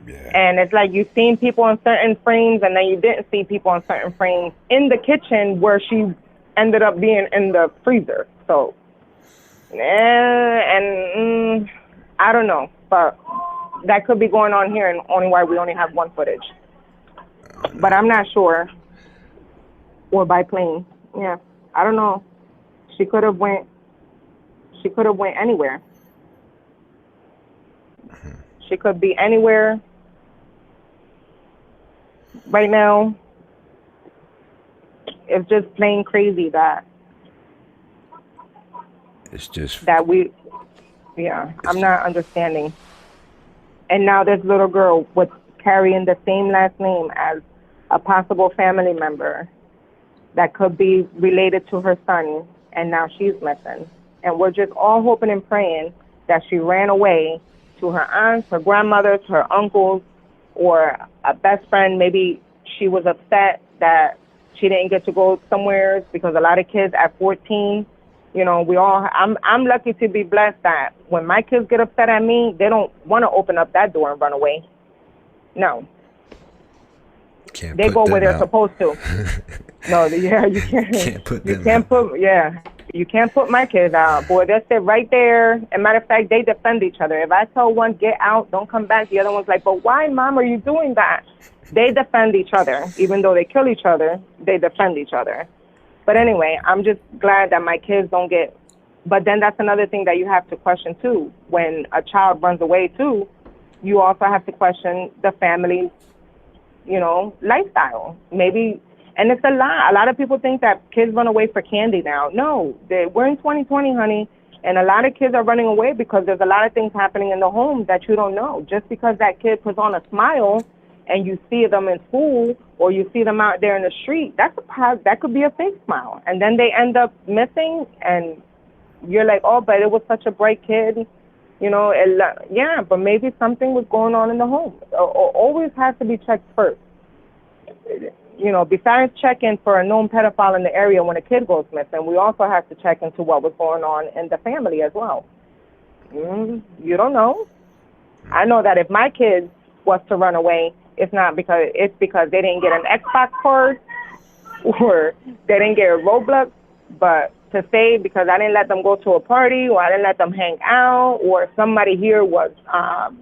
Yeah. And it's like you've seen people in certain frames, and then you didn't see people in certain frames in the kitchen where she ended up being in the freezer. So, I don't know, but that could be going on here, and only why we only have one footage. But I'm not sure. Or by plane. Yeah, I don't know. She could have went anywhere. She could be anywhere. Right now, it's just plain crazy that it's just that we. Yeah, I'm not understanding. And now this little girl with carrying the same last name as a possible family member that could be related to her son, and now she's missing. And we're just all hoping and praying that she ran away to her aunts, her grandmothers, her uncles, or a best friend. Maybe she was upset that she didn't get to go somewhere, because a lot of kids at 14, you know, I'm lucky to be blessed that when my kids get upset at me, they don't want to open up that door and run away. No. They go where they're supposed to. No, yeah, you can't. You can't put my kids out. Boy, they sit right there. As a matter of fact, they defend each other. If I tell one, get out, don't come back, the other one's like, but why, Mom, are you doing that? They defend each other. Even though they kill each other, they defend each other. But anyway, I'm just glad that my kids don't get. But then that's another thing that you have to question, too. When a child runs away, too, you also have to question the family's, you know, lifestyle. Maybe, and it's a lot. A lot of people think that kids run away for candy now. No, we're in 2020, honey, and a lot of kids are running away because there's a lot of things happening in the home that you don't know. Just because that kid puts on a smile and you see them in school or you see them out there in the street, that could be a fake smile. And then they end up missing, and you're like, oh, but it was such a bright kid. You know, yeah, but maybe something was going on in the home. Always has to be checked first. You know, besides checking for a known pedophile in the area when a kid goes missing, we also have to check into what was going on in the family as well. You don't know. I know that if my kid was to run away, it's because they didn't get an Xbox card or they didn't get a Roblox, but to say because I didn't let them go to a party or I didn't let them hang out or somebody here was,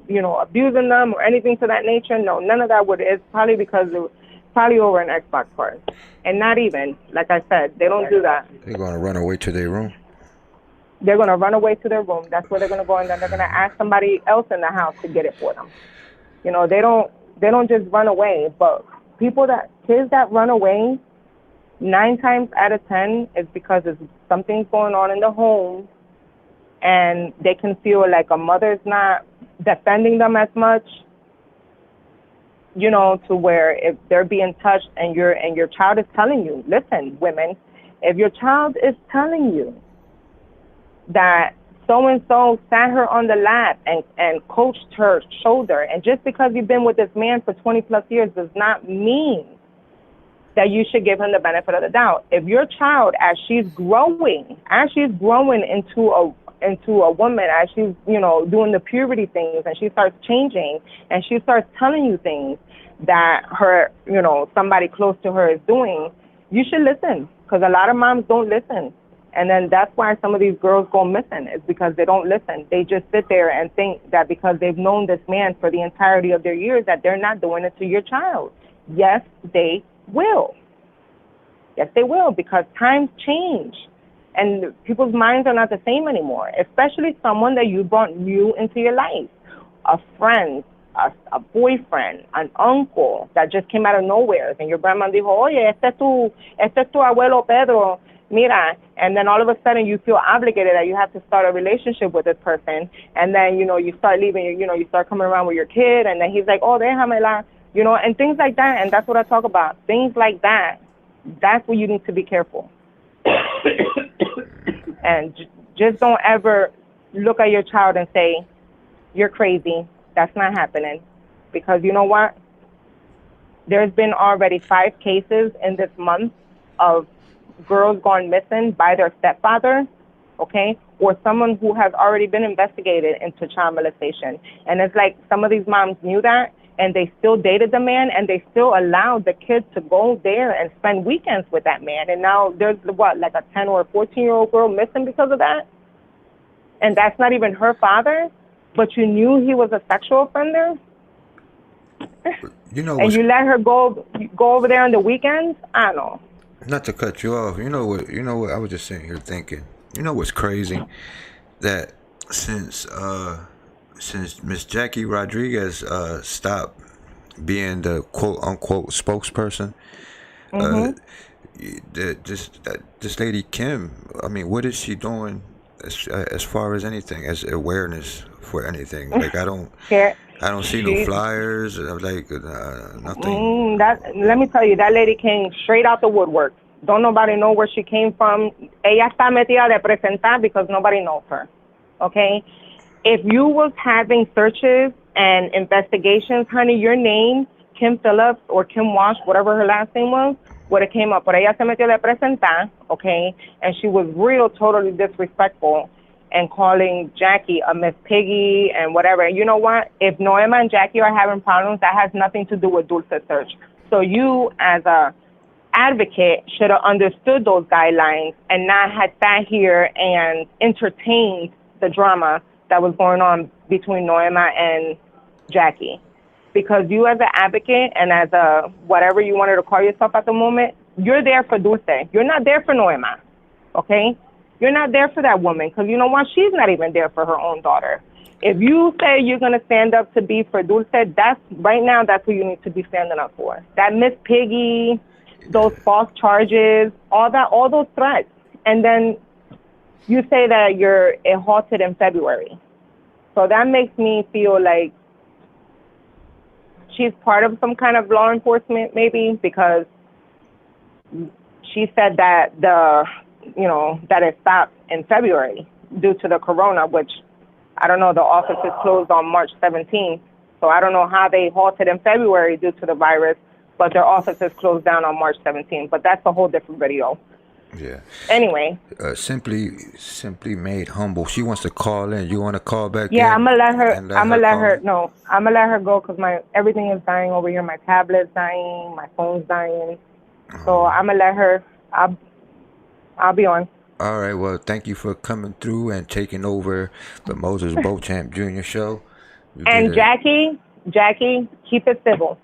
you know, abusing them or anything to that nature. No, none of that it's probably because it was probably over an Xbox card. And not even, like I said, they don't do that. They're going to run away to their room. They're going to run away to their room. That's where they're going to go, and then they're going to ask somebody else in the house to get it for them. You know, they don't just run away, but kids that run away, 9 times out of 10 is because something's going on in the home, and they can feel like a mother's not defending them as much, you know, to where if they're being touched and your child is telling you, listen, women, if your child is telling you that so-and-so sat her on the lap and coached her shoulder, and just because you've been with this man for 20 plus years does not mean that you should give him the benefit of the doubt. If your child, as she's growing into a woman, as she's, you know, doing the puberty things, and she starts changing, and she starts telling you things that her, you know, somebody close to her is doing, you should listen, because a lot of moms don't listen. And then that's why some of these girls go missing, is because they don't listen. They just sit there and think that because they've known this man for the entirety of their years that they're not doing it to your child. Yes, they will. Yes, they will, because times change and people's minds are not the same anymore, especially someone that you brought new into your life, a friend, a boyfriend, an uncle that just came out of nowhere. And your grandma dijo, oye, este es tu abuelo Pedro, mira. And then all of a sudden you feel obligated that you have to start a relationship with this person. And then, you start leaving, you start coming around with your kid. And then he's like, oh, déjamela, and things like that. And that's what I talk about. Things like that. That's where you need to be careful. And just don't ever look at your child and say, you're crazy. That's not happening. Because you know what? There's been already 5 cases in this month of girls gone missing by their stepfather, okay? Or someone who has already been investigated into child molestation. And it's like some of these moms knew that, and they still dated the man, and they still allowed the kids to go there and spend weekends with that man. And now there's, like a 10 or a 14-year-old girl missing because of that? And that's not even her father? But you knew he was a sexual offender? And you let her go over there on the weekends? I don't know. Not to cut you off, you know what, I was just sitting here thinking, what's crazy? That since Miss Jackie Rodriguez stopped being the quote unquote spokesperson, this lady Kim, I mean, what is she doing as far as anything, as awareness for anything? Like I don't see no flyers, like nothing. Let me tell you, that lady came straight out the woodwork. Don't nobody know where she came from. Ella está metida de presentar because nobody knows her. Okay? If you was having searches and investigations, honey, your name, Kim Phillips or Kim Walsh, whatever her last name was, would have came up. But ella se metió de presentar, okay? And she was totally disrespectful and calling Jackie a Miss Piggy and whatever. And you know what? If Noema and Jackie are having problems, that has nothing to do with Dulce's search. So you, as a advocate, should have understood those guidelines and not had sat here and entertained the drama that was going on between Noema and Jackie. Because you as an advocate and as a whatever you wanted to call yourself at the moment, you're there for Dulce. You're not there for Noema, okay? You're not there for that woman because you know what? She's not even there for her own daughter. If you say you're going to stand up to be for Dulce, that's who you need to be standing up for. That Miss Piggy, those false charges, all those threats. And then you say that it halted in February. So that makes me feel like she's part of some kind of law enforcement, maybe, because she said that that it stopped in February due to the corona, which I don't know, the office is closed on March 17th. So I don't know how they halted in February due to the virus, but their office is closed down on March 17th. But that's a whole different video. Yeah. Anyway. Simply made humble. She wants to call in. You want to call back? Yeah, I'm gonna let her. I'm gonna let her go because everything is dying over here. My tablet's dying. My phone's dying. So I'm gonna let her. I'll be on. All right. Well, thank you for coming through and taking over the Moises Beauchamp Jr. show. And Jackie, keep it civil.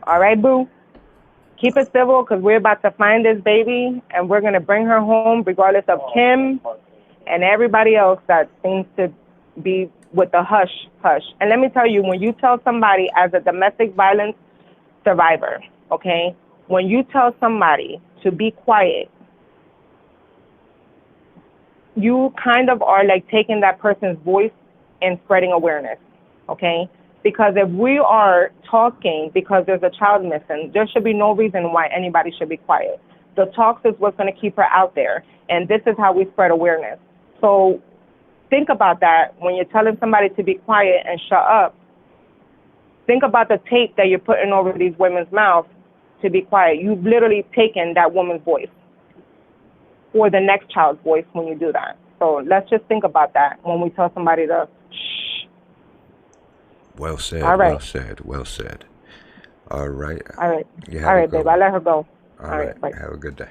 All right, boo. Keep it civil because we're about to find this baby and we're going to bring her home regardless of Kim and everybody else that seems to be with the hush. And let me tell you, when you tell somebody as a domestic violence survivor, okay, when you tell somebody to be quiet, you kind of are like taking that person's voice and spreading awareness, okay? Because if we are talking because there's a child missing, there should be no reason why anybody should be quiet. The talks is what's going to keep her out there, and this is how we spread awareness. So think about that when you're telling somebody to be quiet and shut up. Think about the tape that you're putting over these women's mouths to be quiet. You've literally taken that woman's voice or the next child's voice when you do that. So let's just think about that when we tell somebody to shh. Well said. All right. Well said. All right. All right. All right, babe. I'll let her go. All right. Bye. Have a good day.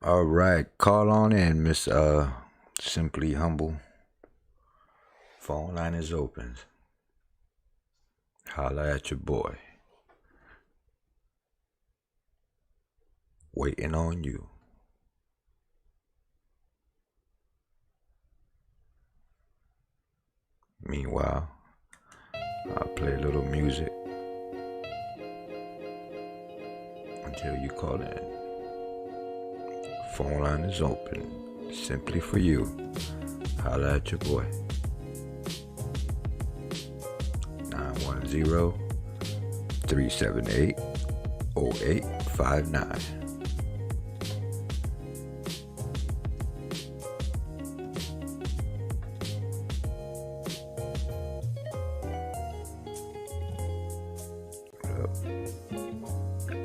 All right, call on in, Miss Simply Humble. Phone line is open. Holla at your boy. Waiting on you. Meanwhile, I'll play a little music until you call in. Phone line is open, simply for you. Holla at your boy. 910-378-0859.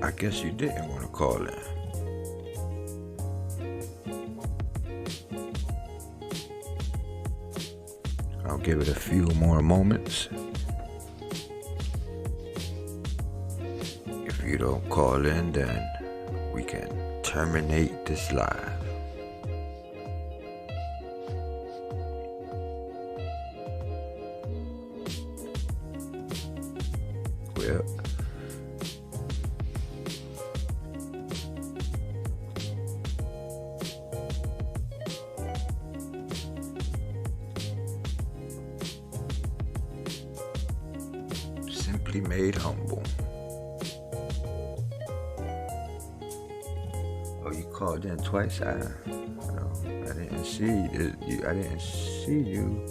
I guess you didn't want to call in. I'll give it a few more moments. If you don't call in, then we can terminate this live. Well, Simply Made Humble. Oh, you called in twice? I didn't see you. I didn't see you.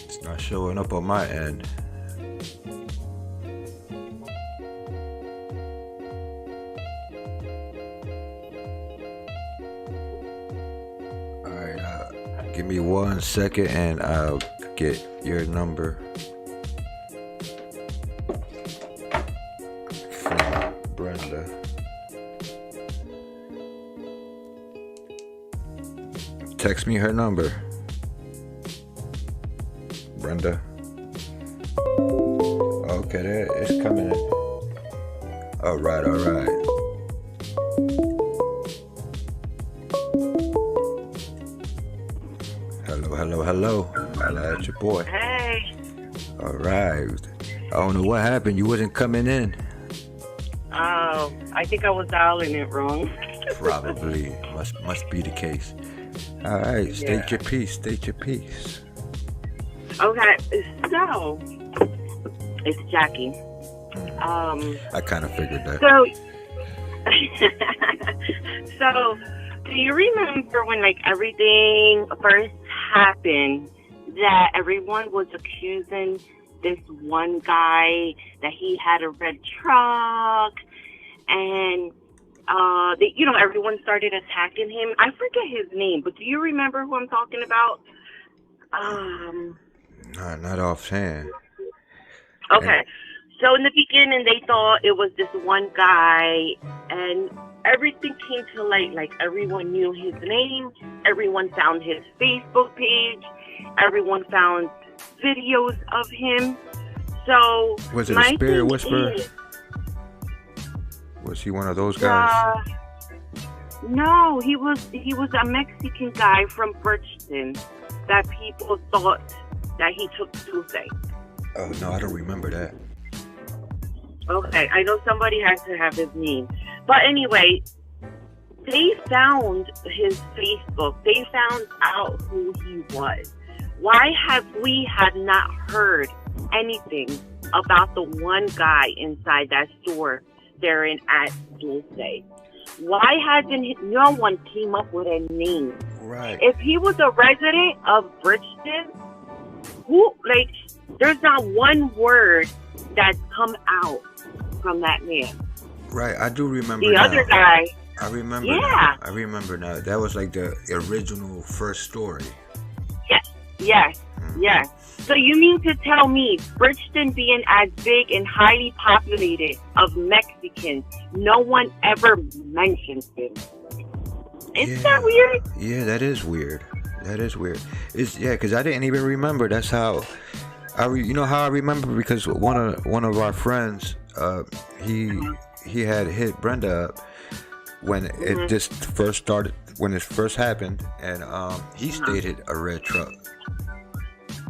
It's not showing up on my end. Give me 1 second and I'll get your number from Brenda. Text me her number. Brenda. Okay, there it's coming in. All right. Hello. Holla at your boy. Hey. All right. I don't know what happened. You wasn't coming in. Oh, I think I was dialing it wrong. Probably. Must be the case. All right. State your piece. Okay. So, it's Jackie. I kind of figured that. So, do you remember when everything first happened, that everyone was accusing this one guy that he had a red truck, and everyone started attacking him? I forget his name, but do you remember who I'm talking about? Not offhand. Okay. So in the beginning, they thought it was this one guy, and everything came to light. Everyone knew his name. Everyone found his Facebook page. Everyone found videos of him. So was it a spirit whisperer? Was he one of those guys? No, he was a Mexican guy from Bridgeton that people thought that he took Tuesday. Oh no, I don't remember that. Okay, I know somebody has to have his name. But anyway, they found his Facebook. They found out who he was. Why have we not heard anything about the one guy inside that store staring at Dulce? Why hasn't no one came up with a name? Right. If he was a resident of Bridgeton, there's not one word that's come out from that man. Right, I do remember the now. Other guy. I remember. Yeah. Now. I remember now. That was the original first story. Yes. So you mean to tell me Bridgeton being as big and highly populated of Mexicans, no one ever mentions him? Isn't that weird? Yeah, that is weird. It's because I didn't even remember. That's how You know how I remember, because one of our friends, he had hit Brenda up when it just first started, when it first happened, and he stated a red truck,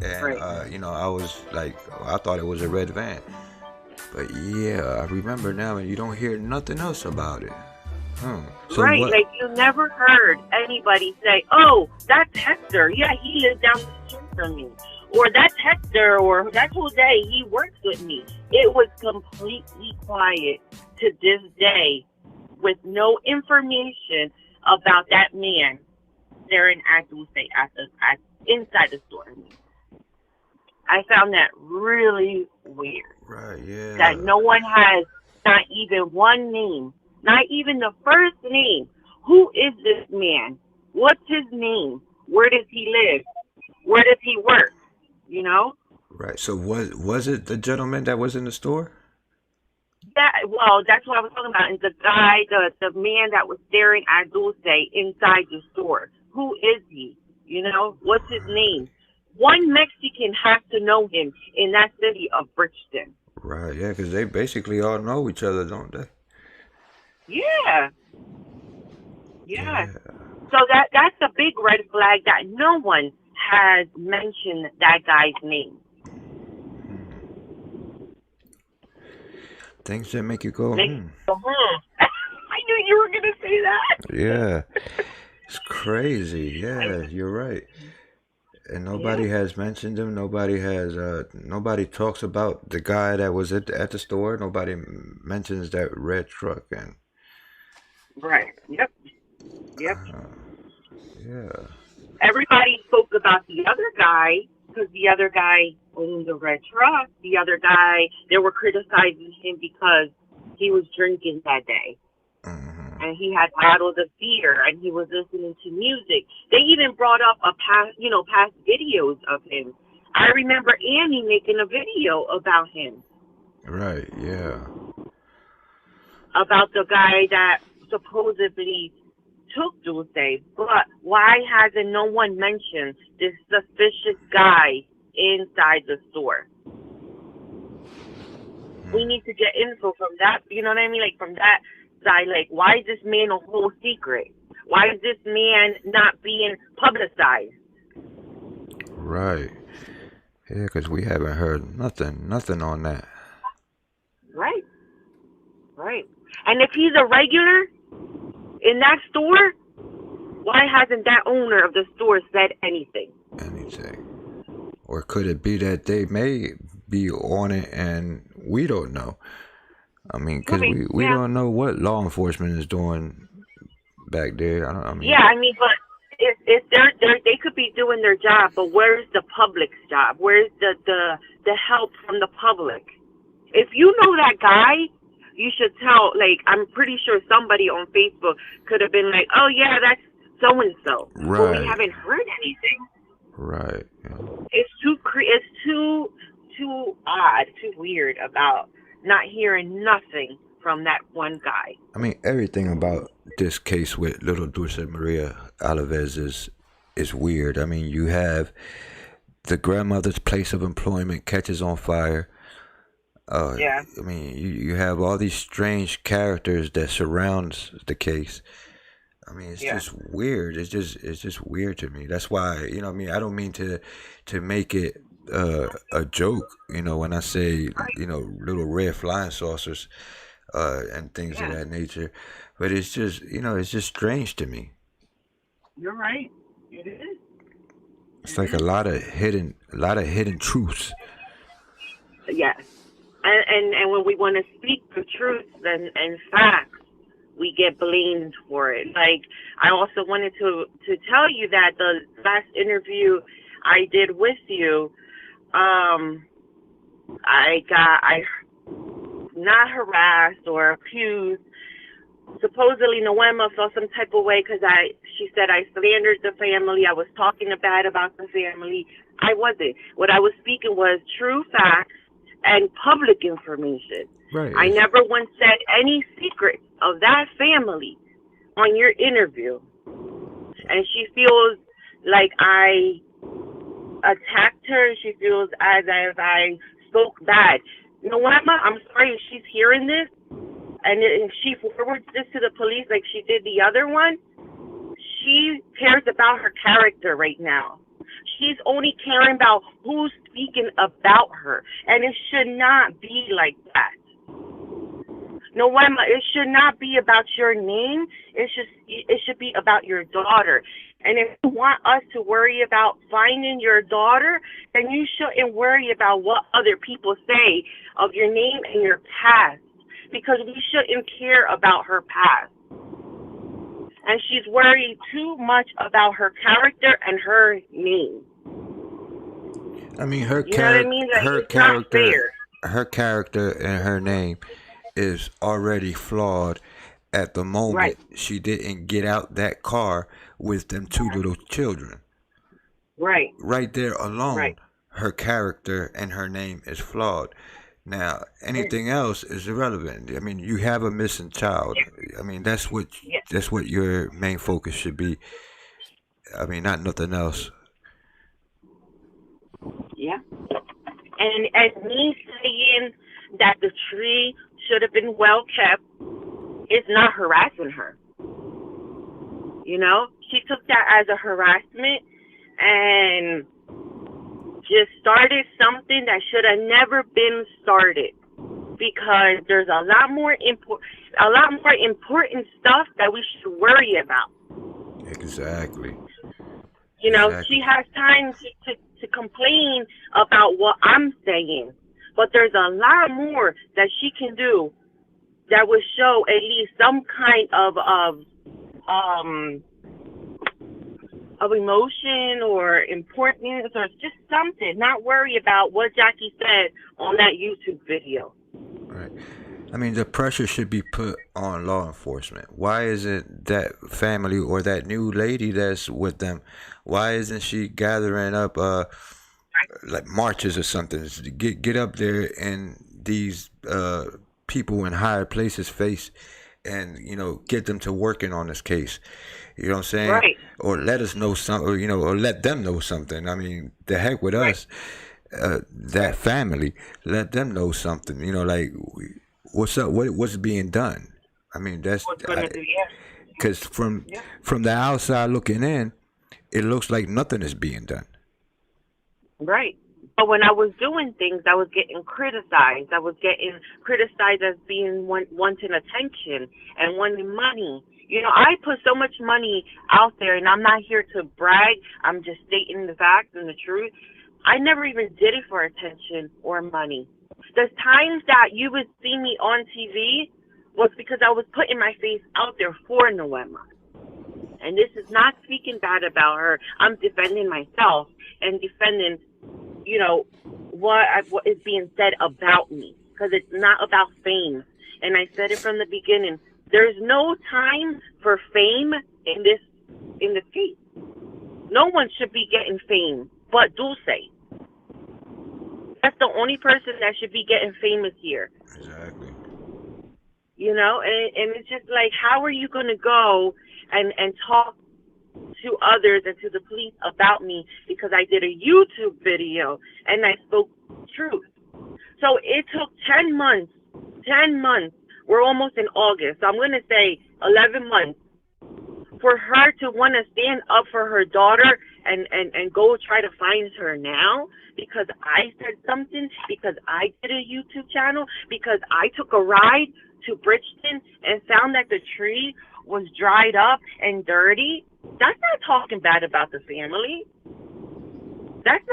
and Right. you know, I was like, I thought it was a red van, but yeah, I remember now, and you don't hear nothing else about it. So Right, what? like you never heard anybody say, "Oh, that's Hector. Yeah, he lives down the street from me," or "That's Hector," or "That's Jose. He works with me." It was completely quiet to this day, with no information about that man staring at Dulce at inside the store. I found that really weird. Right, That yeah. no one has not even one name, not even the first name. Who is this man? What's his name? Where does he live? Where does he work? You know? Right. So was it the gentleman that was in the store? That's what I was talking about. Is the guy, the man that was staring at Dulce inside the store. Who is he? You know? What's his name? One Mexican has to know him in that city of Bridgeton. Right, yeah, because they basically all know each other, don't they? Yeah. Yeah. Yeah. So that's a big red flag that no one has mentioned that guy's name. Things that make you go, Makes me go, I knew you were gonna say Yeah, that. it's crazy. Yeah, you're right. And Yeah. nobody has mentioned him. Nobody talks about the guy that was at the store. Nobody mentions that red truck. And Right. Yep. Yep. yeah, Everybody spoke about the other guy because the other guy owned the red truck. The other guy, they were criticizing him because he was drinking that day. And he had bottles of beer and he was listening to music. They even brought up past videos of him. I remember Annie making a video about him, right, yeah, about the guy that supposedly took Dulce. But why hasn't no one mentioned this suspicious guy inside the store? We need to get info from that, you know what I mean? Like from that side, like why is this man a whole secret? Why is this man not being publicized? right. Yeah, because we haven't heard nothing on that. Right, right. And if he's a regular in that store, why hasn't that owner of the store said anything? Anything. Or could it be that they may be on it and we don't know? I mean, Could because be, we yeah. don't know what law enforcement is doing back there. I Yeah, mean, I mean, but if they could be doing their job, but where's the public's job? Where's the help from the public? If you know that guy, you should tell. Like, I'm pretty sure somebody on Facebook could have been like, "Oh yeah, that's so and so," but we right, haven't heard anything. right. Yeah. It's too odd, too weird about not hearing nothing from that one guy. I mean, everything about this case with little Dulce Maria Alvarez is weird. I mean, you have the grandmother's place of employment catches on fire. Yeah, I mean, you have all these strange characters that surrounds the case. I mean, it's yeah, just weird. It's just weird to me. That's why, you know what I mean, I don't mean to make it a joke, you know, when I say, you know, little red flying saucers and things of yeah. that nature. But it's just, you know, it's just strange to me. You're right. It is. It's It like a is. lot of hidden truths. Yes. And when we want to speak the truth and facts, we get blamed for it. Like I also wanted to tell you that the last interview I did with you, um, I not harassed or accused. Supposedly Noema felt some type of way because she said I slandered the family. I was talking bad about the family. I wasn't. What I was speaking was true facts and public information. Right. I never once said any secrets of that family on your interview. And she feels like I attacked her. She feels as if I spoke bad. Noema, I'm sorry if she's hearing this, and if she forwards this to the police like she did the other one. She cares about her character right now. She's only caring about who's speaking about her, and it should not be like that. Noema, it should not be about your name. It should be about your daughter. And if you want us to worry about finding your daughter, then you shouldn't worry about what other people say of your name and your past, because we shouldn't care about her past. And she's worried too much about her character and her name. I mean, her You know what I mean? Like, it's not fair. her character and her name is already flawed at the moment. Right. She didn't get out that car with them two little children. Right. Right there alone, Right. her character and her name is flawed. Now, anything else is irrelevant. I mean, you have a missing child. I mean, that's what your main focus should be. I mean, not nothing else. Yeah. And as me saying that the tree should have been well kept, it's not harassing her. You know, she took that as a harassment and just started something that should have never been started, because there's a lot more important stuff that we should worry about. Exactly. You know, she has time to complain about what I'm saying, but there's a lot more that she can do that would show at least some kind of emotion or importance or just something. Not worry about what Jackie said on that YouTube video. Right. I mean, the pressure should be put on law enforcement. Why isn't that family or that new lady that's with them, why isn't she gathering up like marches or something to get up there and these people in higher places face, and get them to working on this case? You know what I'm saying? Right. Or let us know something, or let them know something. I mean, the heck with us, that family, let them know something. Like, what's up? What's being done? I mean, that's because from the outside looking in, it looks like nothing is being done. Right. But when I was doing things, I was getting criticized. I was getting criticized as being wanting attention and wanting money. I put so much money out there, and I'm not here to brag. I'm just stating the facts and the truth. I never even did it for attention or money. The times that you would see me on TV was because I was putting my face out there for Noema. And this is not speaking bad about her. I'm defending myself and defending, what is being said about me, because it's not about fame. And I said it from the beginning. There's no time for fame in this case. No one should be getting fame but Dulce. That's the only person that should be getting famous here. Exactly. And it's just like, how are you going to go and talk to others and to the police about me because I did a YouTube video and I spoke truth? So it took 10 months. We're almost in August. So I'm going to say 11 months for her to want to stand up for her daughter and go try to find her now because I said something, because I did a YouTube channel, because I took a ride to Bridgeton and found that the tree was dried up and dirty. That's not talking bad about the family. That's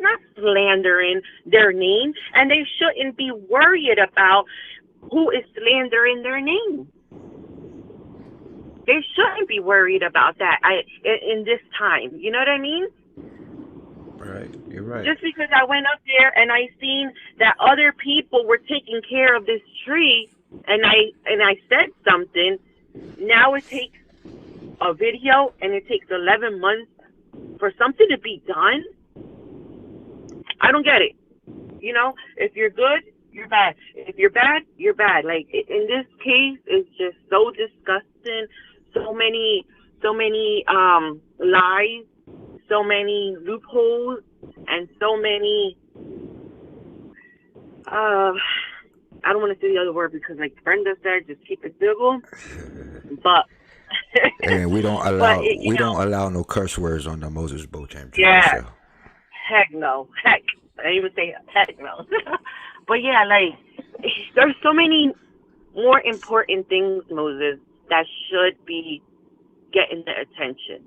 not slandering their name, and they shouldn't be worried about who is slandering their name. They shouldn't be worried about that in this time. You know what I mean? Right, you're right. Just because I went up there and I seen that other people were taking care of this tree, and I said something, now it takes a video and it takes 11 months for something to be done. I don't get it. If you're good, you're bad. If you're bad, you're bad. Like, in this case, it's just so disgusting. So many lies, so many loopholes, and so many. I don't want to say the other word because, like Brenda said, just keep it civil. But And we don't allow but it, you know, no curse words on the Moises Beauchamp yeah, show. heck no, heck. I didn't even say heck no. But yeah, like there's so many more important things, Moses, that should be getting the attention.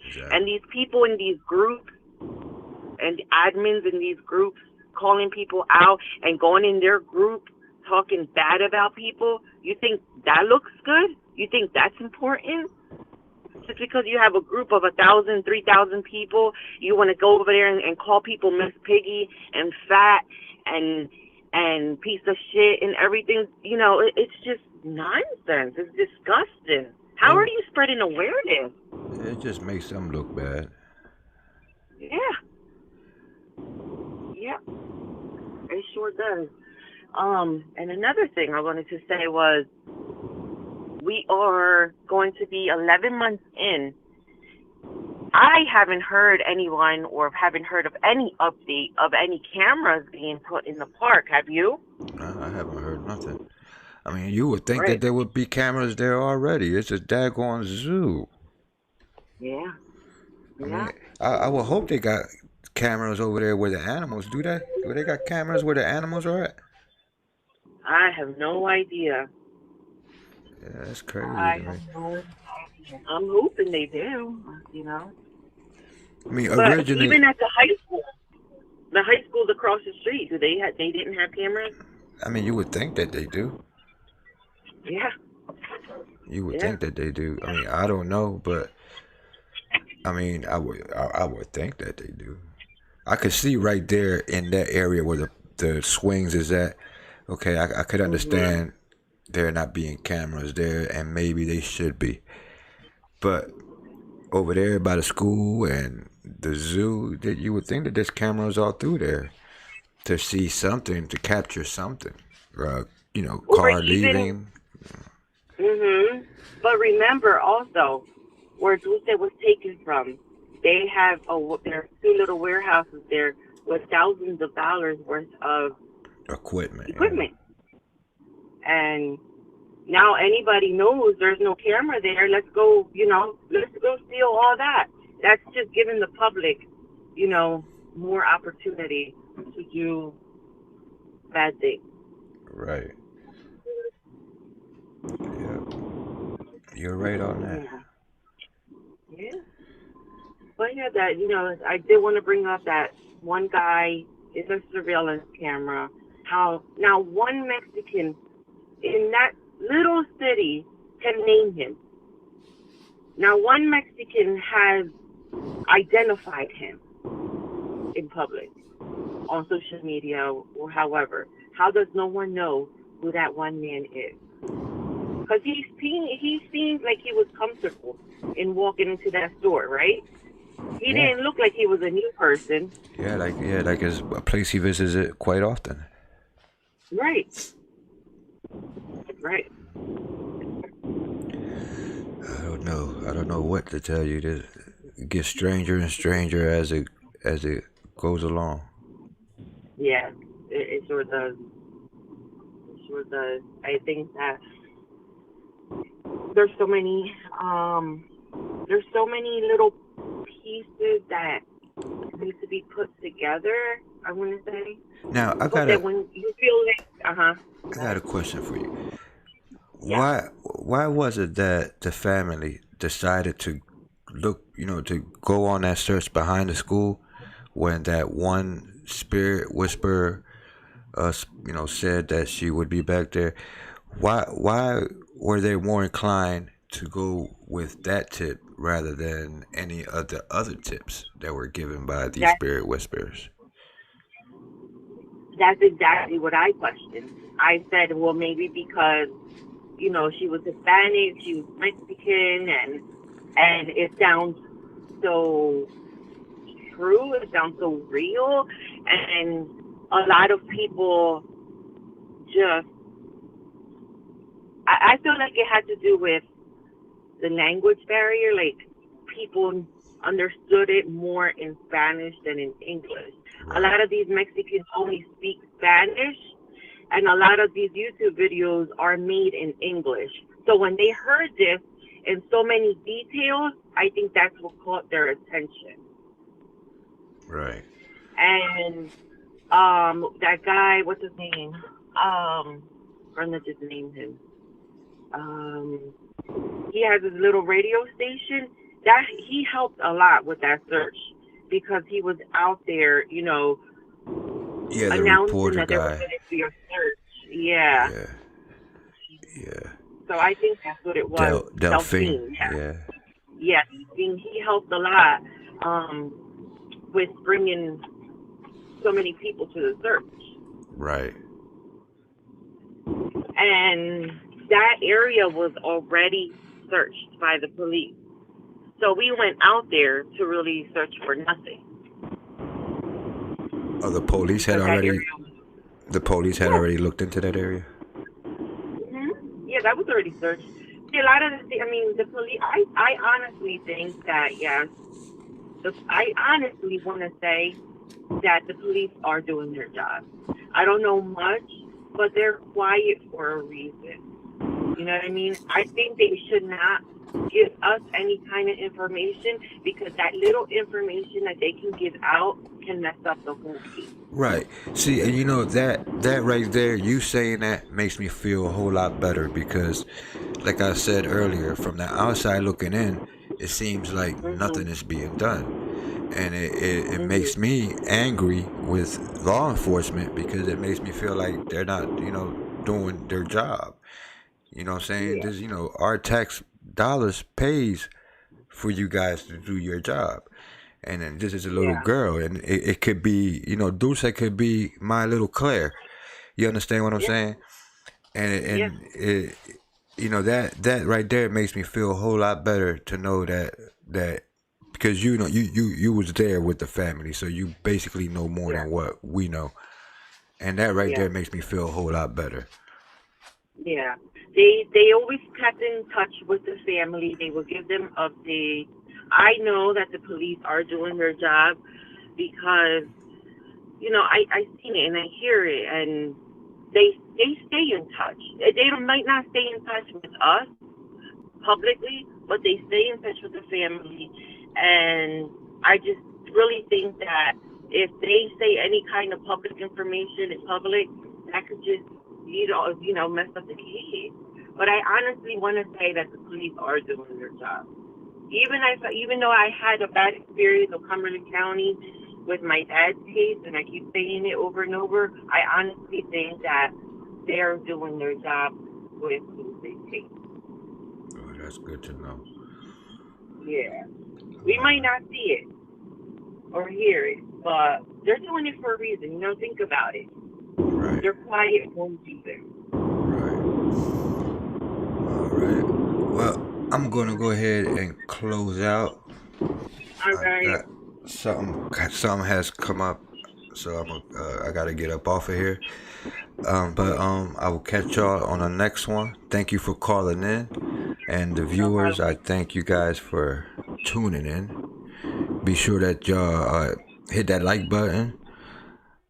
Exactly. And these people in these groups and admins in these groups calling people out and going in their group talking bad about people, you think that looks good? You think that's important? Just because you have a group of 1,000, 3,000 people, you want to go over there and call people Miss Piggy and fat and piece of shit and everything? You know, it's just nonsense. It's disgusting. How are you spreading awareness? It just makes them look bad. Yeah. Yeah. It sure does. And another thing I wanted to say was we are going to be 11 months in. I haven't heard anyone or haven't heard of any update of any cameras being put in the park. Have you? I haven't heard nothing. I mean, you would think Right. that there would be cameras there already. It's a daggone zoo. Yeah. I mean, I would hope they got cameras over there where the animals do that. Do they got cameras where the animals are at? I have no idea. Yeah, that's crazy I to me. have no idea. I'm hoping they do, you know. I mean, But originally, even at the high schools across the street, they didn't have cameras? I mean, you would think that they do. Yeah. You would Yeah. think that they do. I mean, I don't know, but I mean, I would think that they do. I could see right there in that area where the swings is at. Okay, I could understand there not being cameras there, and maybe they should be. But over there by the school and the zoo, that you would think that there's cameras all through there to see something, to capture something. You know, Or car even, leaving. but remember also where Dulce was taken from. They have their two little warehouses there with thousands of dollars worth of Equipment. equipment. And now anybody knows there's no camera there. Let's go steal all that. That's just giving the public, more opportunity to do bad things. Right. Yeah. You're right on that. Yeah. But yeah, I did want to bring up that one guy is a surveillance camera. How now one Mexican in that little city can name him. Now one Mexican has identified him in public, on social media or however. How does no one know who that one man is? Because he seemed like he was comfortable in walking into that store, right? He didn't look like he was a new person. Yeah, like it's a place he visits it quite often. Right. Right. I don't know what to tell you. It gets stranger and stranger as it goes along. Yeah, it sure does. It sure does. I think that there's so many little pieces that need to be put together, I want to say. Now I when you feel like I got a question for you. Yeah. Why was it that the family decided to to go on that search behind the school when that one spirit whisperer said that she would be back there? Why were they more inclined to go with that tip rather than any of the other tips that were given by these spirit whisperers? That's exactly what I questioned. I said, well, maybe because, she was Hispanic, she was Mexican, and it sounds so true, it sounds so real, and a lot of people just, I feel like it had to do with the language barrier. Like, people understood it more in Spanish than in English. A lot of these Mexicans only speak Spanish, and a lot of these YouTube videos are made in English. So when they heard this in so many details, I think that's what caught their attention. Right. And that guy, what's his name? Brenda just named him. He has his little radio station. That he helped a lot with that search because he was out there, you know, Yeah, the announcing reporter that there was guy. going to be a search. Yeah. Yeah. Yeah. So I think that's what it was. Delphine. Yeah. Yeah. Yeah. He helped a lot with bringing so many people to the search. Right. And that area was already searched by the police. So we went out there to really search for nothing. Oh, the police had already looked into that area? Mm-hmm. Yeah, that was already searched. See, a lot of the police, I honestly think that, yes, I honestly want to say that the police are doing their job. I don't know much, but they're quiet for a reason. You know what I mean? I think they should not give us any kind of information because that little information that they can give out can mess up the whole case. Right. See, and you know that right there, you saying that makes me feel a whole lot better because, like I said earlier, from the outside looking in, it seems like nothing is being done. And it makes me angry with law enforcement because it makes me feel like they're not, you know, doing their job. You know what I'm saying? Yeah. This, you know, our tax dollars pays for you guys to do your job. And then this is a little girl, and it could be, you know, Dulce could be my little Claire. You understand what I'm saying? And it, you know, that right there makes me feel a whole lot better to know that because you know you was there with the family, so you basically know more than what we know, and that right there makes me feel a whole lot better. Yeah, they always kept in touch with the family. They would give them updates. I know that the police are doing their job because, you know, I seen it and I hear it, and they stay in touch. They might not stay in touch with us publicly, but they stay in touch with the family. And I just really think that if they say any kind of public information in public, that could just, you know, mess up the case. But I honestly want to say that the police are doing their job. Even though I had a bad experience with Cumberland County with my dad's case, and I keep saying it over and over, I honestly think that they're doing their job with Tuesday's case. Oh, that's good to know. Yeah. We might not see it or hear it, but they're doing it for a reason. You know, think about it. Right. They're quiet won't be there. Right. All right. Well, I'm gonna go ahead and close out. All right. Something has come up, so I gotta get up off of here. But I will catch y'all on the next one. Thank you for calling in, and the viewers, I thank you guys for tuning in. Be sure that y'all hit that like button,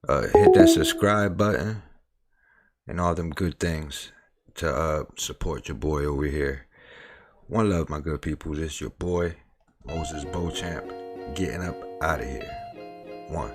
hit that subscribe button, and all them good things to support your boy over here. One love, my good people. This your boy, Moises Beauchamp, getting up out of here. One.